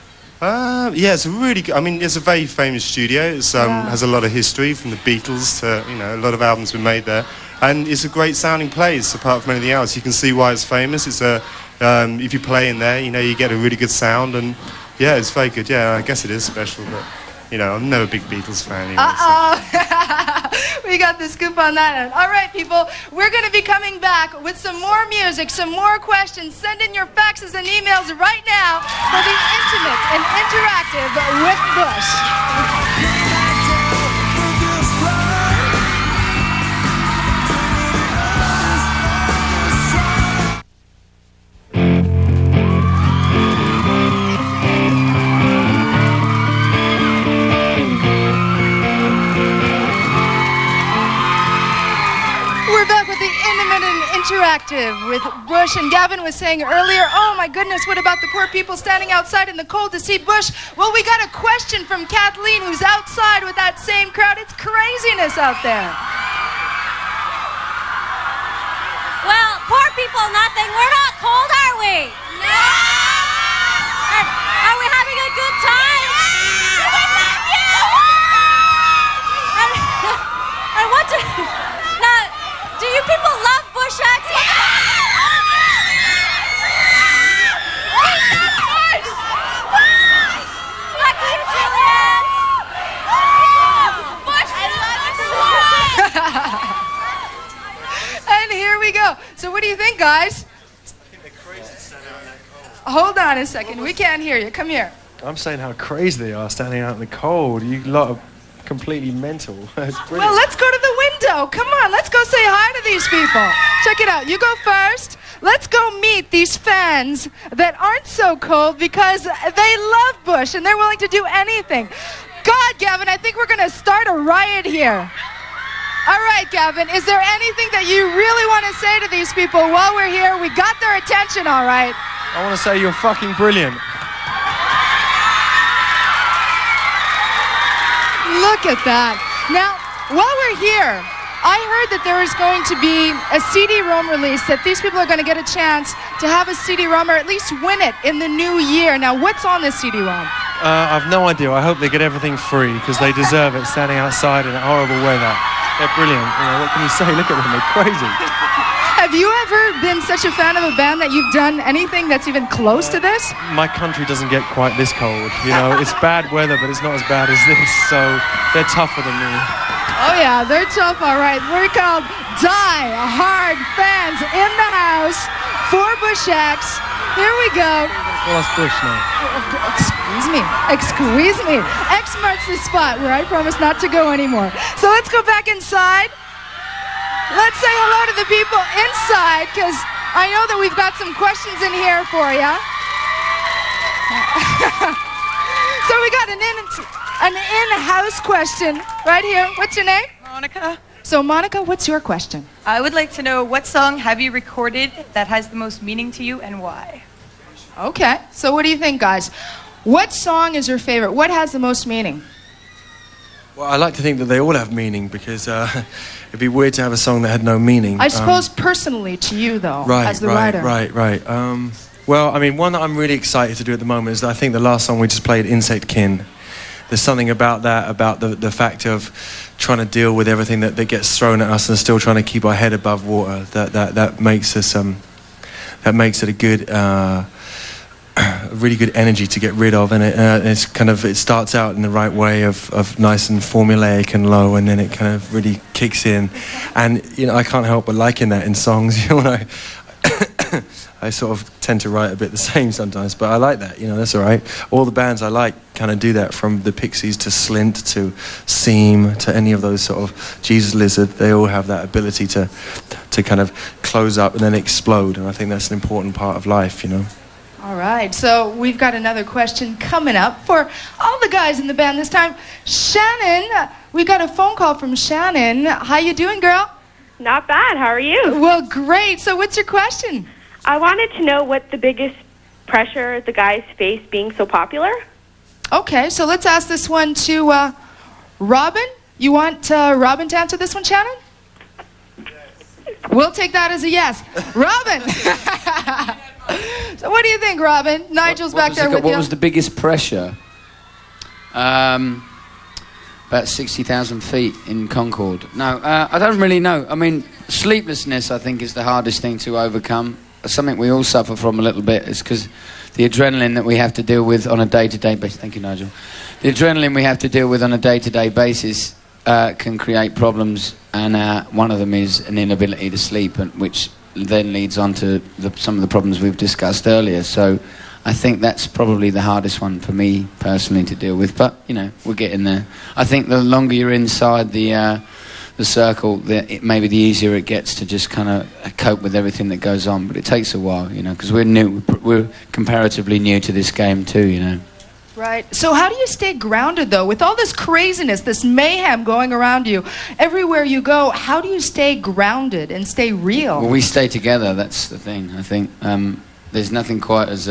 Speaker 11: Yeah, it's a really good. I mean, it's a very famous studio. It's has a lot of history from the Beatles to a lot of albums were made there, and it's a great sounding place. Apart from anything else, you can see why it's famous. It's if you play in there, you get a really good sound, and yeah, it's very good. Yeah, I guess it is special, but I'm never a big Beatles fan anyway.
Speaker 2: We got the scoop on that end. All right, people, we're going to be coming back with some more music, some more questions. Send in your faxes and emails right now for the intimate and interactive with Bush. Interactive with Bush, and Gavin was saying earlier, oh my goodness, what about the poor people standing outside in the cold to see Bush? Well, we got a question from Kathleen, who's outside with that same crowd. It's craziness out there.
Speaker 4: Well, poor people, nothing. We're not cold, are we? No! Are we having a good time? And what do you people love Bush X?
Speaker 2: And here we go. So what do you think, guys? Hold on a second. We can't hear you. Come here.
Speaker 6: I'm saying how crazy they are standing out in the cold. You lot are completely mental. It's brilliant.
Speaker 2: Well, let's go to the window. Come on, let's go say hi to these people. Check it out. You go first. Let's go meet these fans that aren't so cold because they love Bush and they're willing to do anything. God, Gavin, I think we're going to start a riot here. All right, Gavin, is there anything that you really want to say to these people while we're here? We got their attention, all right.
Speaker 6: I want to say you're fucking brilliant.
Speaker 2: Look at that. Now, while we're here, I heard that there is going to be a CD-ROM release, that these people are going to get a chance to have a CD-ROM or at least win it in the new year. Now, what's on this CD-ROM?
Speaker 6: I've no idea. I hope they get everything free because they deserve it standing outside in horrible weather. They're brilliant. What can you say? Look at them. They're crazy.
Speaker 2: Have you ever been such a fan of a band that you've done anything that's even close to this?
Speaker 6: My country doesn't get quite this cold. It's bad weather, but it's not as bad as this. So they're tougher than me.
Speaker 2: Oh yeah, they're tough, all right. We're called Die Hard Fans in the house for Bush X. Here we go.
Speaker 6: Well, that's Bush now.
Speaker 2: Excuse me. X marks the spot where I promise not to go anymore. So let's go back inside. Let's say hello to the people inside, because I know that we've got some questions in here for you. So we got an in-house question right here. What's your name?
Speaker 18: Monica.
Speaker 2: So Monica, what's your question?
Speaker 18: I would like to know, what song have you recorded that has the most meaning to you and why?
Speaker 2: Okay, so what do you think, guys? What song is your favorite? What has the most meaning?
Speaker 6: Well, I like to think that they all have meaning because it'd be weird to have a song that had no meaning.
Speaker 2: I suppose personally to you, though, as the writer.
Speaker 6: Right. Well, I mean, one that I'm really excited to do at the moment is that I think the last song we just played, Insect Kin. There's something about that, about the fact of trying to deal with everything that gets thrown at us and still trying to keep our head above water. That makes us that makes it a good really good energy to get rid of, and it's kind of, it starts out in the right way of nice and formulaic and low, and then it kind of really kicks in, and you know, I can't help but liking that in songs. You know, I sort of tend to write a bit the same sometimes, but I like that, you know, that's all right. All the bands I like kind of do that, from the Pixies to Slint to Seam to any of those sort of Jesus Lizard. They all have that ability to kind of close up and then explode, and I think that's an important part of life, you know.
Speaker 2: All right, so we've got another question coming up for all the guys in the band this time. Shannon, we got a phone call from Shannon. How you doing, girl?
Speaker 19: Not bad. How are you?
Speaker 2: Well, great. So what's your question?
Speaker 19: I wanted to know what the biggest pressure the guys face being so popular.
Speaker 2: Okay, so let's ask this one to Robin. You want Robin to answer this one, Shannon? We'll take that as a yes. Robin! So what do you think, Robin? Nigel's back there with you.
Speaker 12: What was the biggest pressure? About 60,000 feet in Concord. No, I don't really know. I mean, sleeplessness, I think, is the hardest thing to overcome. Something we all suffer from a little bit is because the adrenaline that we have to deal with on a day-to-day basis. Thank you, Nigel. The adrenaline we have to deal with on a day-to-day basis can create problems, and one of them is an inability to sleep, which then leads on to some of the problems we've discussed earlier. So I think that's probably the hardest one for me personally to deal with, but you know, we're getting there. I think the longer you're inside the circle, maybe the easier it gets to just kind of cope with everything that goes on, but it takes a while, you know, because we're comparatively new to this game too, you know.
Speaker 2: Right. So how do you stay grounded, though, with all this craziness, this mayhem going around you everywhere you go? How do you stay grounded and stay real?
Speaker 12: Well, we stay together. That's the thing. I think there's nothing quite as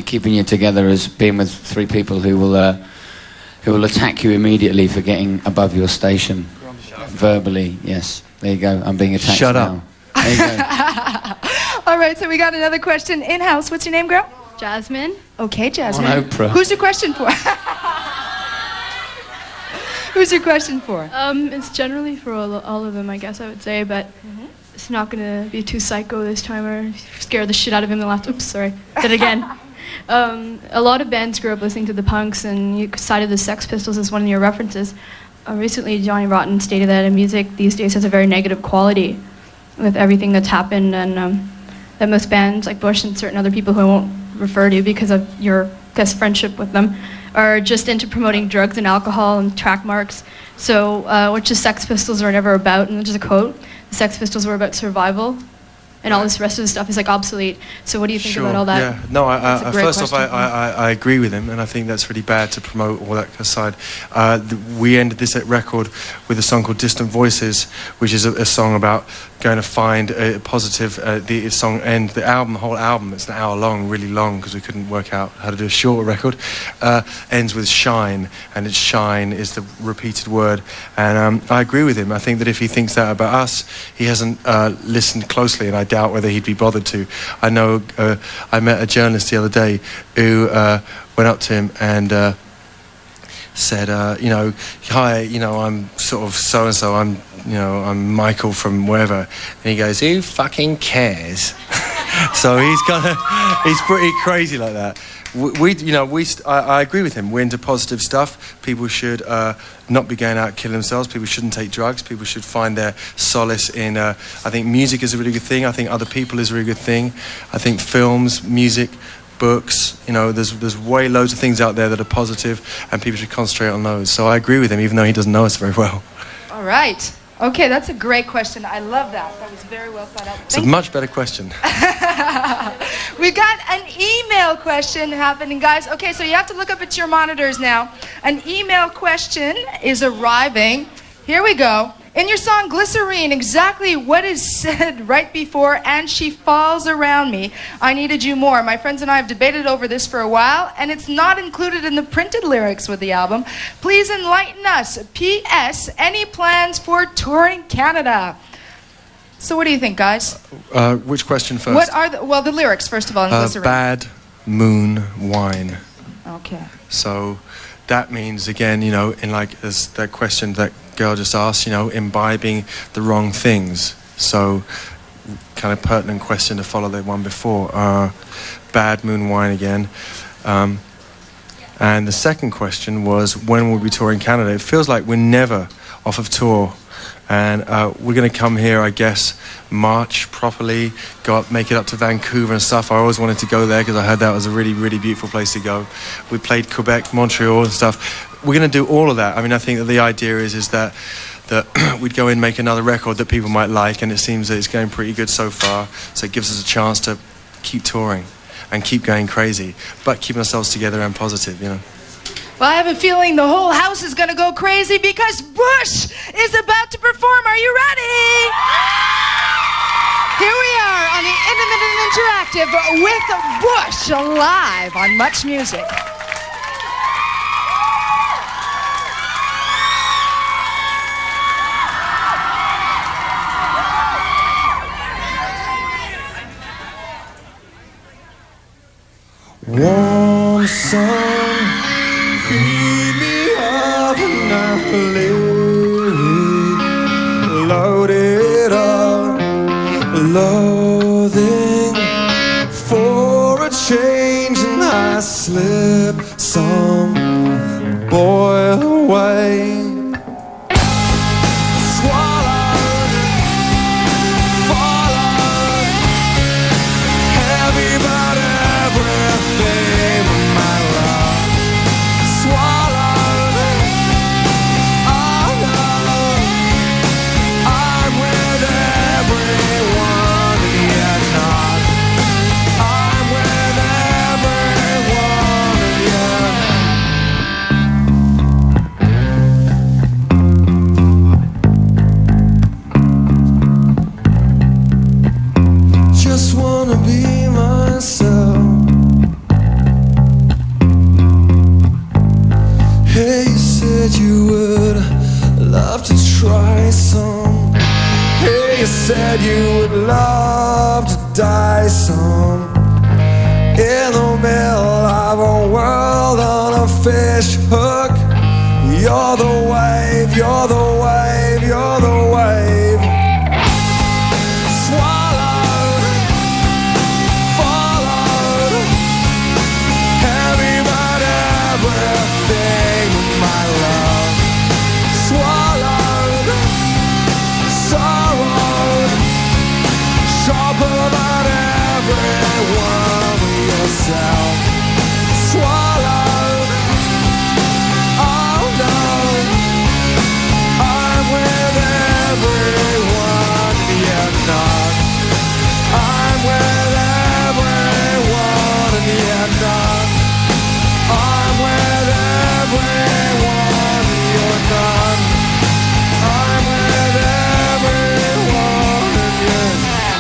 Speaker 12: keeping you together as being with three people who will attack you immediately for getting above your station verbally. Yes. There you go. I'm being attacked.
Speaker 6: Shut
Speaker 12: now.
Speaker 6: up.
Speaker 12: There you go.
Speaker 2: All right. So we got another question in-house. What's your name, girl?
Speaker 16: Jasmine.
Speaker 2: Okay, Jasmine.
Speaker 12: On Oprah.
Speaker 2: Who's your question for? Who's your question for?
Speaker 16: It's generally for all of them, I guess I would say, but it's not going to be too psycho this time or scare the shit out of him the last... Oops, sorry. Did it again. A lot of bands grew up listening to the Punks, and you cited the Sex Pistols as one of your references. Recently, Johnny Rotten stated that music these days has a very negative quality with everything that's happened, and that most bands like Bush and certain other people who I won't refer to because of your best friendship with them are just into promoting drugs and alcohol and track marks. So which the Sex Pistols are never about, and just a quote, the Sex Pistols were about survival, and all this rest of the stuff is like obsolete. So what do you think about all that?
Speaker 6: Yeah, no, first off,
Speaker 16: question.
Speaker 6: I agree with him, and I think that's really bad to promote all that aside. We ended this record with a song called Distant Voices, which is a song about going to find a positive, the whole album, it's an hour long, really long, because we couldn't work out how to do a shorter record, ends with shine, and it's shine is the repeated word, and I agree with him. I think that if he thinks that about us, he hasn't listened closely, and I doubt whether he'd be bothered to. I know, I met a journalist the other day who went up to him and said, hi, I'm sort of so-and-so, I'm Michael from wherever. And he goes, who fucking cares? So he's pretty crazy like that. I agree with him. We're into positive stuff. People should not be going out killing themselves. People shouldn't take drugs. People should find their solace in, I think music is a really good thing. I think other people is a really good thing. I think films, music, books, there's loads of things out there that are positive, and people should concentrate on those. So I agree with him, even though he doesn't know us very well.
Speaker 2: All right. Okay, that's a great question. I love that. That was very well thought out.
Speaker 6: It's a much better question.
Speaker 2: We got an email question happening, guys. Okay, so you have to look up at your monitors now. An email question is arriving. Here we go. In your song Glycerine, exactly what is said right before "and she falls around me, I needed you more"? My friends and I have debated over this for a while, and it's not included in the printed lyrics with the album. Please enlighten us. P.S. Any plans for touring Canada? So what do you think, guys?
Speaker 6: Which question first?
Speaker 2: What are the lyrics, first of all, in Glycerine?
Speaker 6: Bad moon wine.
Speaker 2: Okay.
Speaker 6: So that means, again, as that question that girl just asked, imbibing the wrong things. So kind of pertinent question to follow the one before. Bad Moon Wine again. And the second question was, when will we tour in Canada? It feels like we're never off of tour. And we're going to come here, I guess, March properly, make it up to Vancouver and stuff. I always wanted to go there because I heard that was a really, really beautiful place to go. We played Quebec, Montreal and stuff. We're going to do all of that. I mean, I think that the idea is that we'd go in, make another record that people might like, and it seems that it's going pretty good so far. So it gives us a chance to keep touring and keep going crazy, but keeping ourselves together and positive, you know.
Speaker 2: Well, I have a feeling the whole house is going to go crazy because Bush is about to perform. Are you ready? Here we are on the Intimate and Interactive with Bush live on Much Music.
Speaker 1: Warm sun, heat me up and I'm loaded up, loathing for a change, and I slip some boil away. Swallowed, followed, heavy but everything my love. Swallowed, oh no, I'm with everyone yet not. I'm with everyone yet. Just wanna be myself. Hey, you said you would love to try some. Hey, you said you would love to die some. In the middle of a world on a fish hook. You're the wave, you're the wave, you're the wave. Swallowed, followed, heavy but everything my love. Swallowed, sorrowed, sharper than everyone yourself. Swallowed, oh no, I'm with everyone yet not. I'm with everyone yet not. I'm with everyone you're not. I'm with everyone yet not.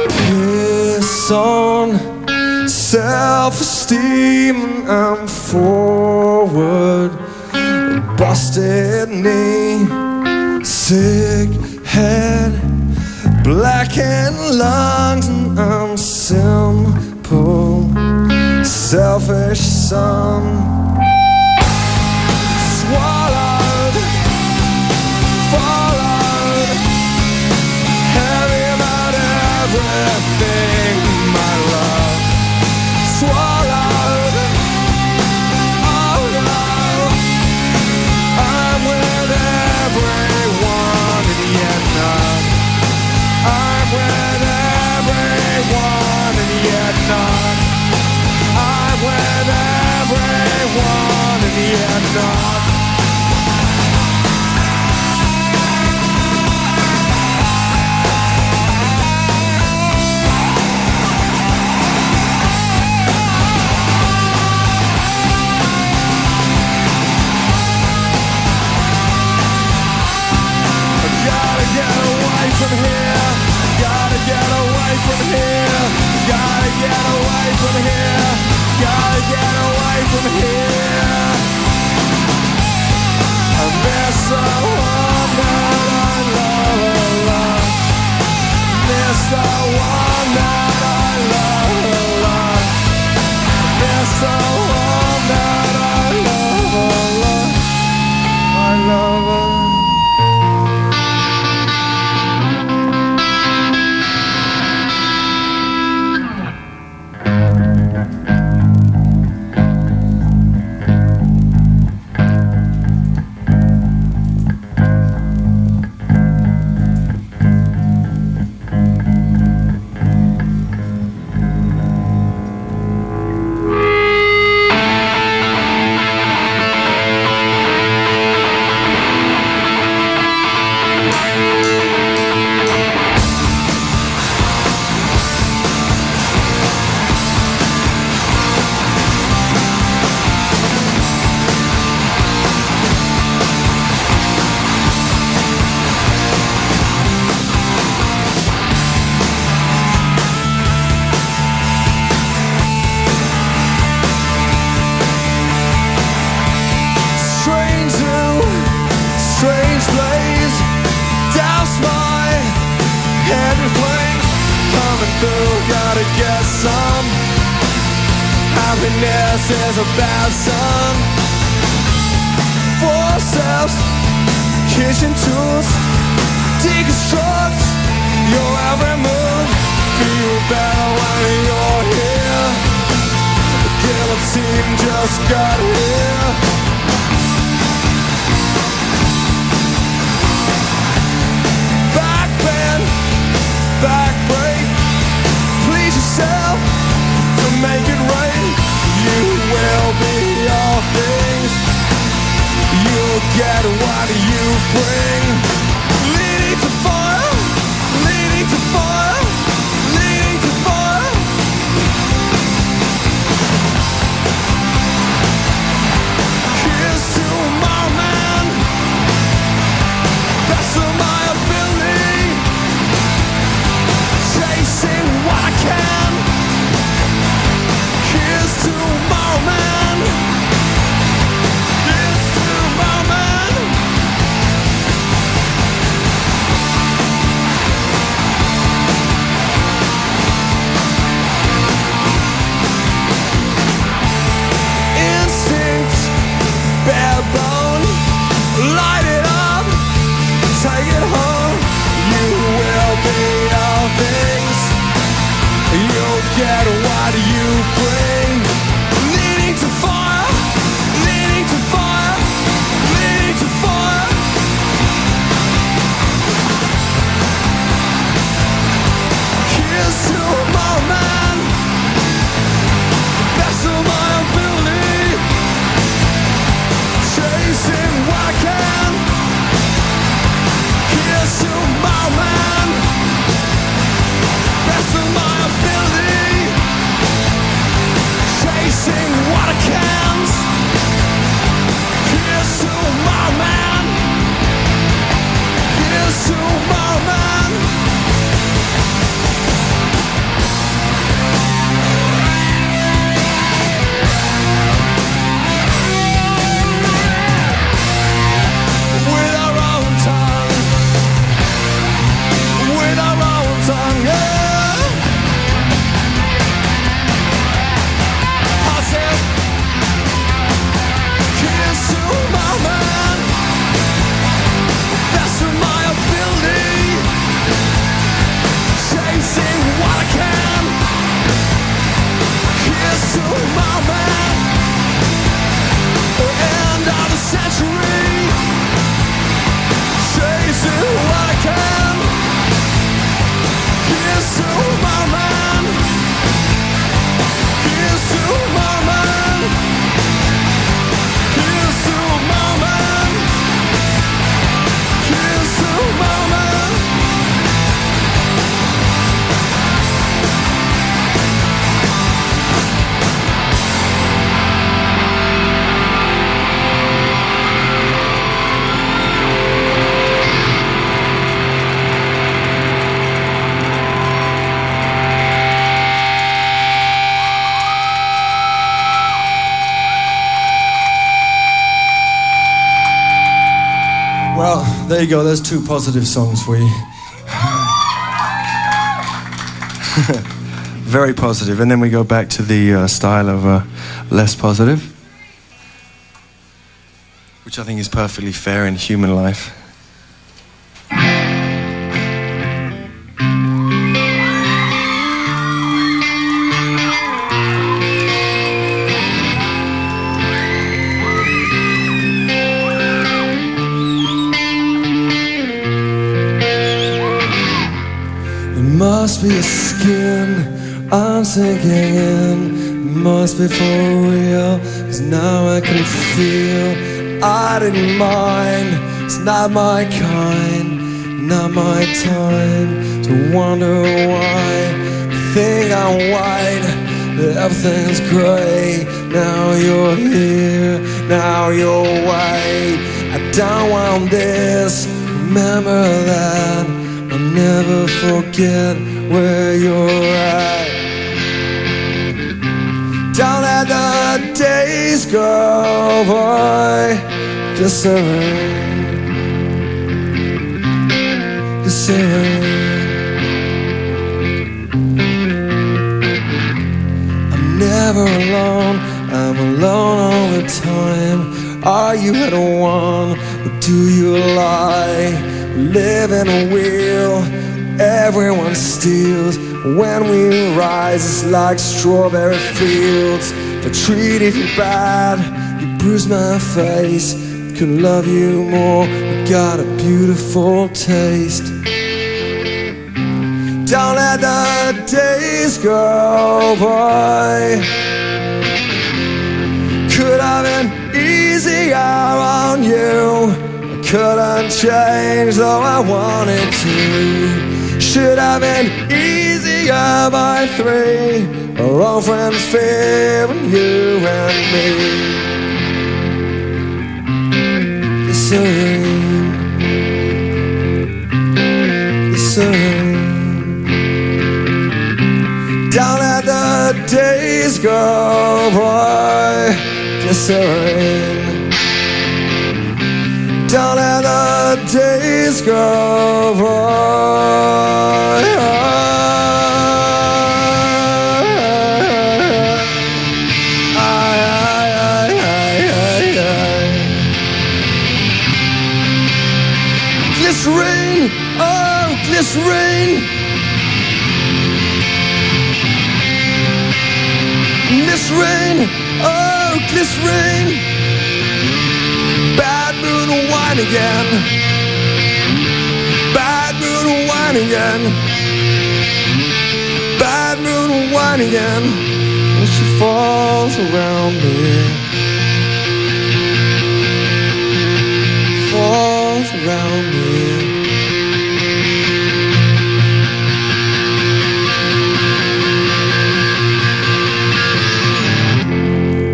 Speaker 1: Piss on self-esteem, and I'm forward. Busted knee, sick head, blackened lungs, and I'm simple, selfish son. Swallowed, followed, heavy about everything my love. Swallowed, oh no, I'm with everyone and yet not. I'm with everyone and yet not. I'm with everyone. some. Happiness is a bad son. Forceps, kitchen tools, deconstruct your every move. Feel better when you're here. The guillotine just got here. Back bend, back break. Please yourself to make it right. You will be all things. You'll get what you bring. Leading to fire, leading to fire, leading to fire. Here's to my man, best of my ability, chasing what I can. Here's to my man, here's to my man. Instinct, bare bone, light it up, take it home. You will be all things. You'll get what you bring. Leading to fire, leading to fire, leading to fire. Here's to my man, best of my ability, chasing what I can. Here's to my man, best of my ability, chasing what I can. Here's to my man, here's to my man. With our own tongue, with our own tongue, yeah. Passive. Here's to my man, best of my ability, chasing what I can. Here's to my man, end of the century, chasing what I can. Here's to my man, here's to my man, here's to my man, here's to my man.
Speaker 6: Well, there you go. There's two positive songs for you. Very positive. And then we go back to the style of less positive, which I think is perfectly fair in human life. Must be a skin I'm sinking in. Must be for real, 'cause now I can feel I didn't mind. It's not my kind, not my time to wonder why. Think I'm white, but everything's gray. Now you're here, now you're white. I don't want this, remember that. I'll never forget where you're at. Don't let the days go by. Disarray, disarray.
Speaker 1: never alone. I'm alone all the time. Are you at one, or do you lie? Live in a wheel, everyone steals. When we rise, it's like strawberry fields. If I treated you bad, you bruised my face. Could love you more, you got a beautiful taste. Don't let the days go by. Could have been easier on you. I couldn't change though I wanted to. Should have been easier by 3. Our old friends fearing you and me. It's a rain. It's a rain. Don't let the days go by. It's a rain. Don't let the days go by. Glycerine, oh glycerine. Glycerine, oh glycerine. Bad mood and wine again. Bad mood and wine again. Bad mood and wine again. And she falls around me. Falls around me.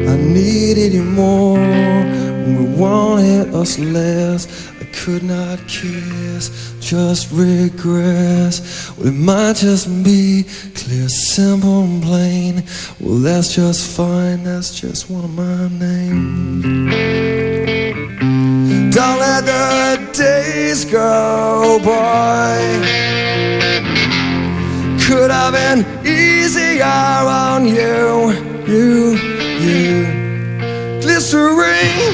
Speaker 1: I needed you more when we wanted us less. I could not kiss, just regress. Well, it might just be clear, simple and plain. Well, that's just fine, that's just one of my names. Don't let the days go by. Could have been easier on you, you. Glycerine,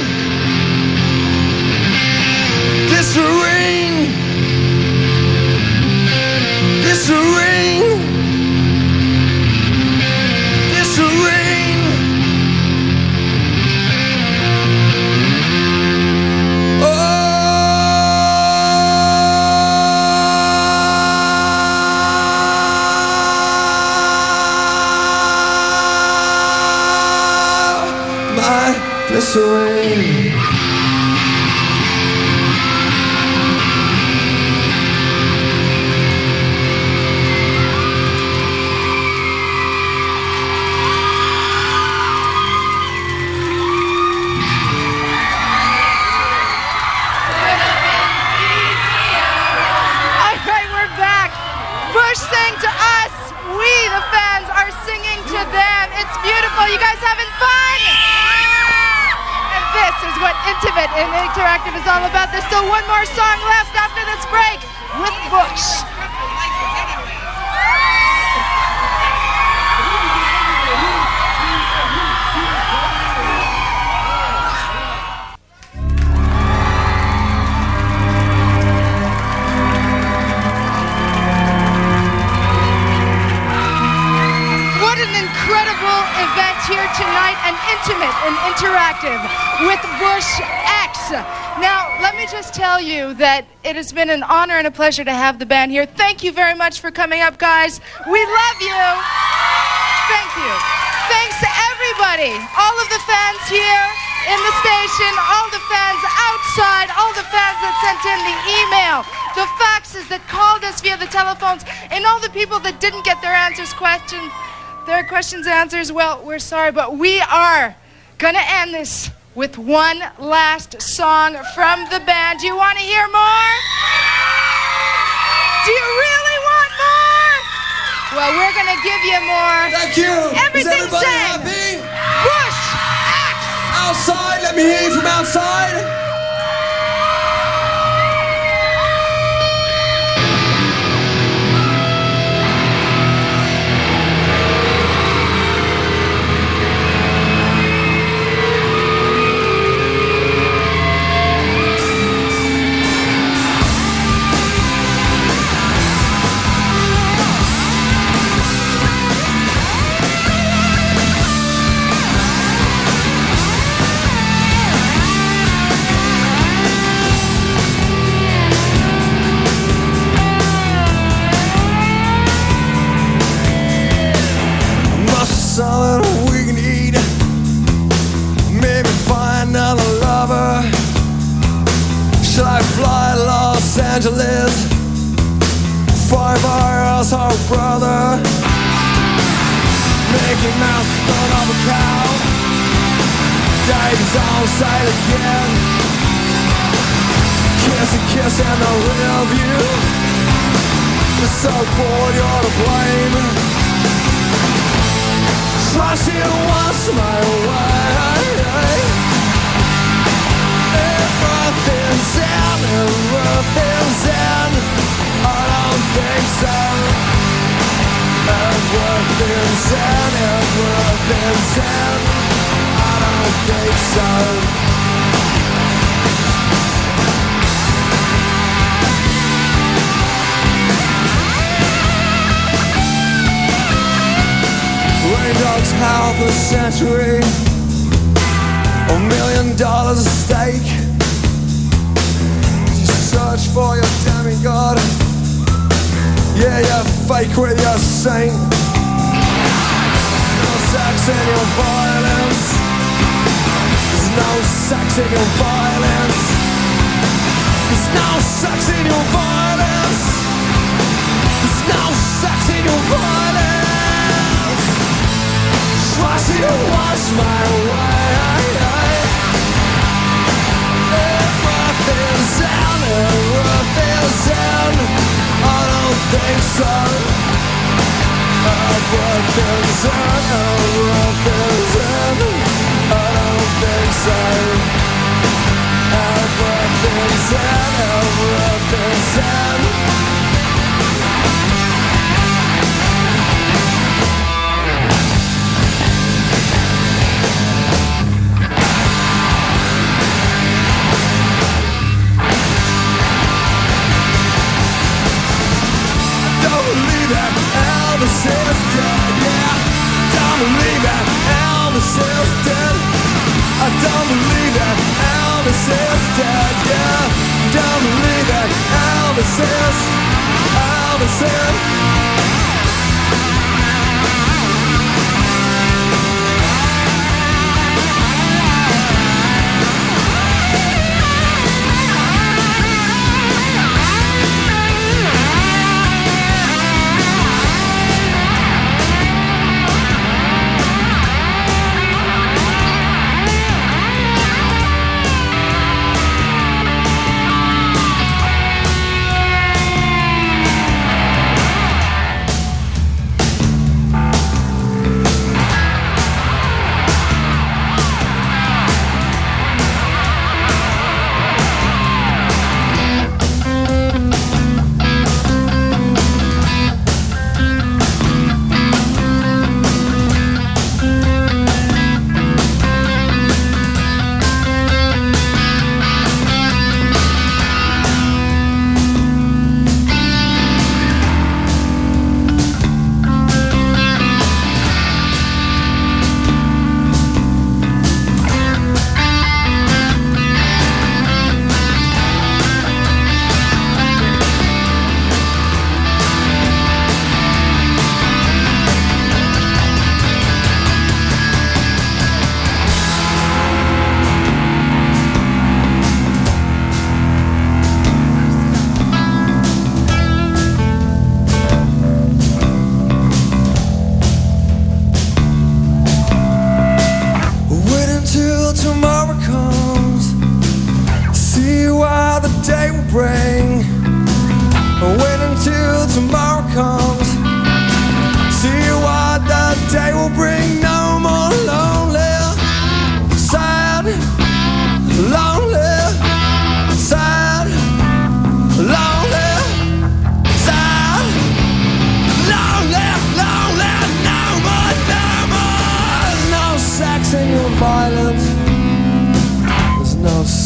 Speaker 1: glycerine, glycerine, glycerine. Oh, my glycerine.
Speaker 2: Sang to us, we the fans are singing to them. It's beautiful. You guys having fun? And this is what intimate and interactive is all about. There's still one more song left after this break with Bush. Incredible event here tonight, and intimate and interactive with Bush X. Now, let me just tell you that it has been an honor and a pleasure to have the band here. Thank you very much for coming up, guys. We love you. Thank you. Thanks to everybody, all of the fans here in the station, all the fans outside, all the fans that sent in the email, the faxes that called us via the telephones, and all the people that didn't get their questions answers. Well, we're sorry, but we are gonna end this with one last song from the band. Do you want to hear more? Do you really want more? Well, we're gonna give you more.
Speaker 1: Thank you.
Speaker 2: Everything
Speaker 1: Is everybody
Speaker 2: sang.
Speaker 1: happy?
Speaker 2: Bush X.
Speaker 1: Outside, let me hear you from outside. something we can eat. Maybe find another lover. Should I fly to Los Angeles? Find my asshole brother. Mickey Mouse son of a cow. Dave's on side again. Kiss a kiss and the real view. You're so bored you're to blame. Trust you once my way. Everything's in, everything's in. I don't think so. Everything's in, everything's in. I don't think so. Rain dogs half a century, $1 million at stake. You search for your demigod. Yeah, you're fake with your saint. No sex in your violence. There's no sex in your violence. There's no sex in your violence. There's no sex in your violence. Trust you once my way. Everything's in, everything's in. I don't think so. Everything's in, everything's in. I don't think so. Everything's in, everything's in. Elvis is dead, yeah. Don't believe that Elvis is dead. I don't believe that Elvis is dead, yeah. Don't believe that Elvis is.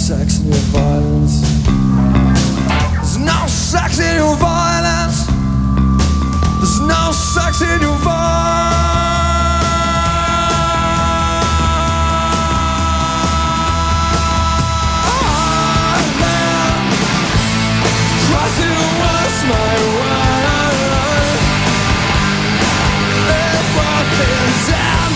Speaker 1: sex in your violence. There's no sex in your violence. There's no sex in your violence. Trust you was my way. Everything's out.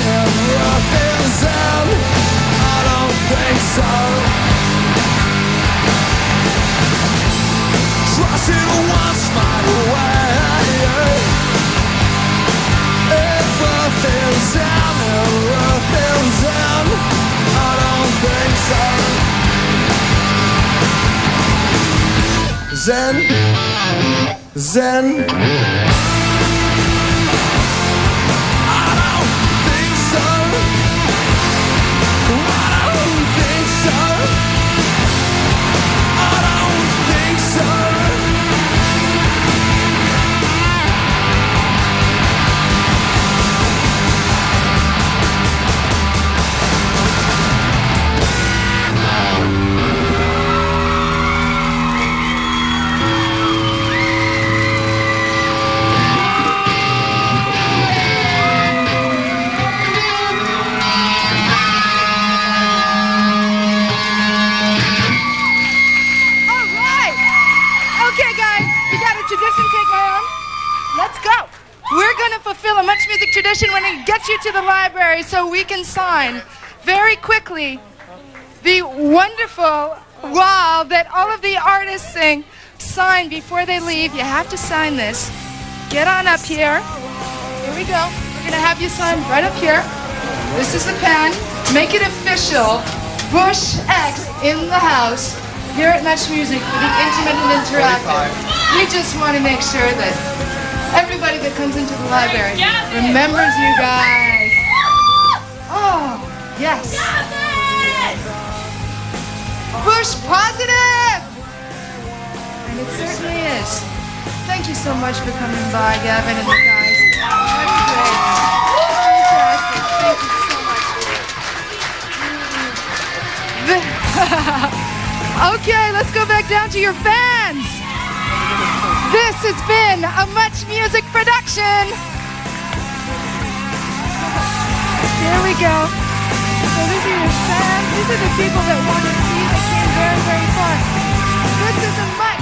Speaker 1: Zen, Zen.
Speaker 2: When it gets you to the library so we can sign very quickly the wonderful wall that all of the artists sign before they leave. You have to sign this. Get on up here. Here we go. We're going to have you sign right up here. This is the pen. Make it official. Bush X in the house here at Much Music for the Intimate and Interactive. We just want to make sure that everybody that comes into the library remembers you guys. Oh, yes. Bush positive! And it certainly is. Thank you so much for coming by, Gavin and the guys. That's great. Fantastic. Thank you so much. Okay, let's go back down to your fans. This has been a Much Music production. There we go. So these are your fans. These are the people that want to see that came very, very far. This is a Much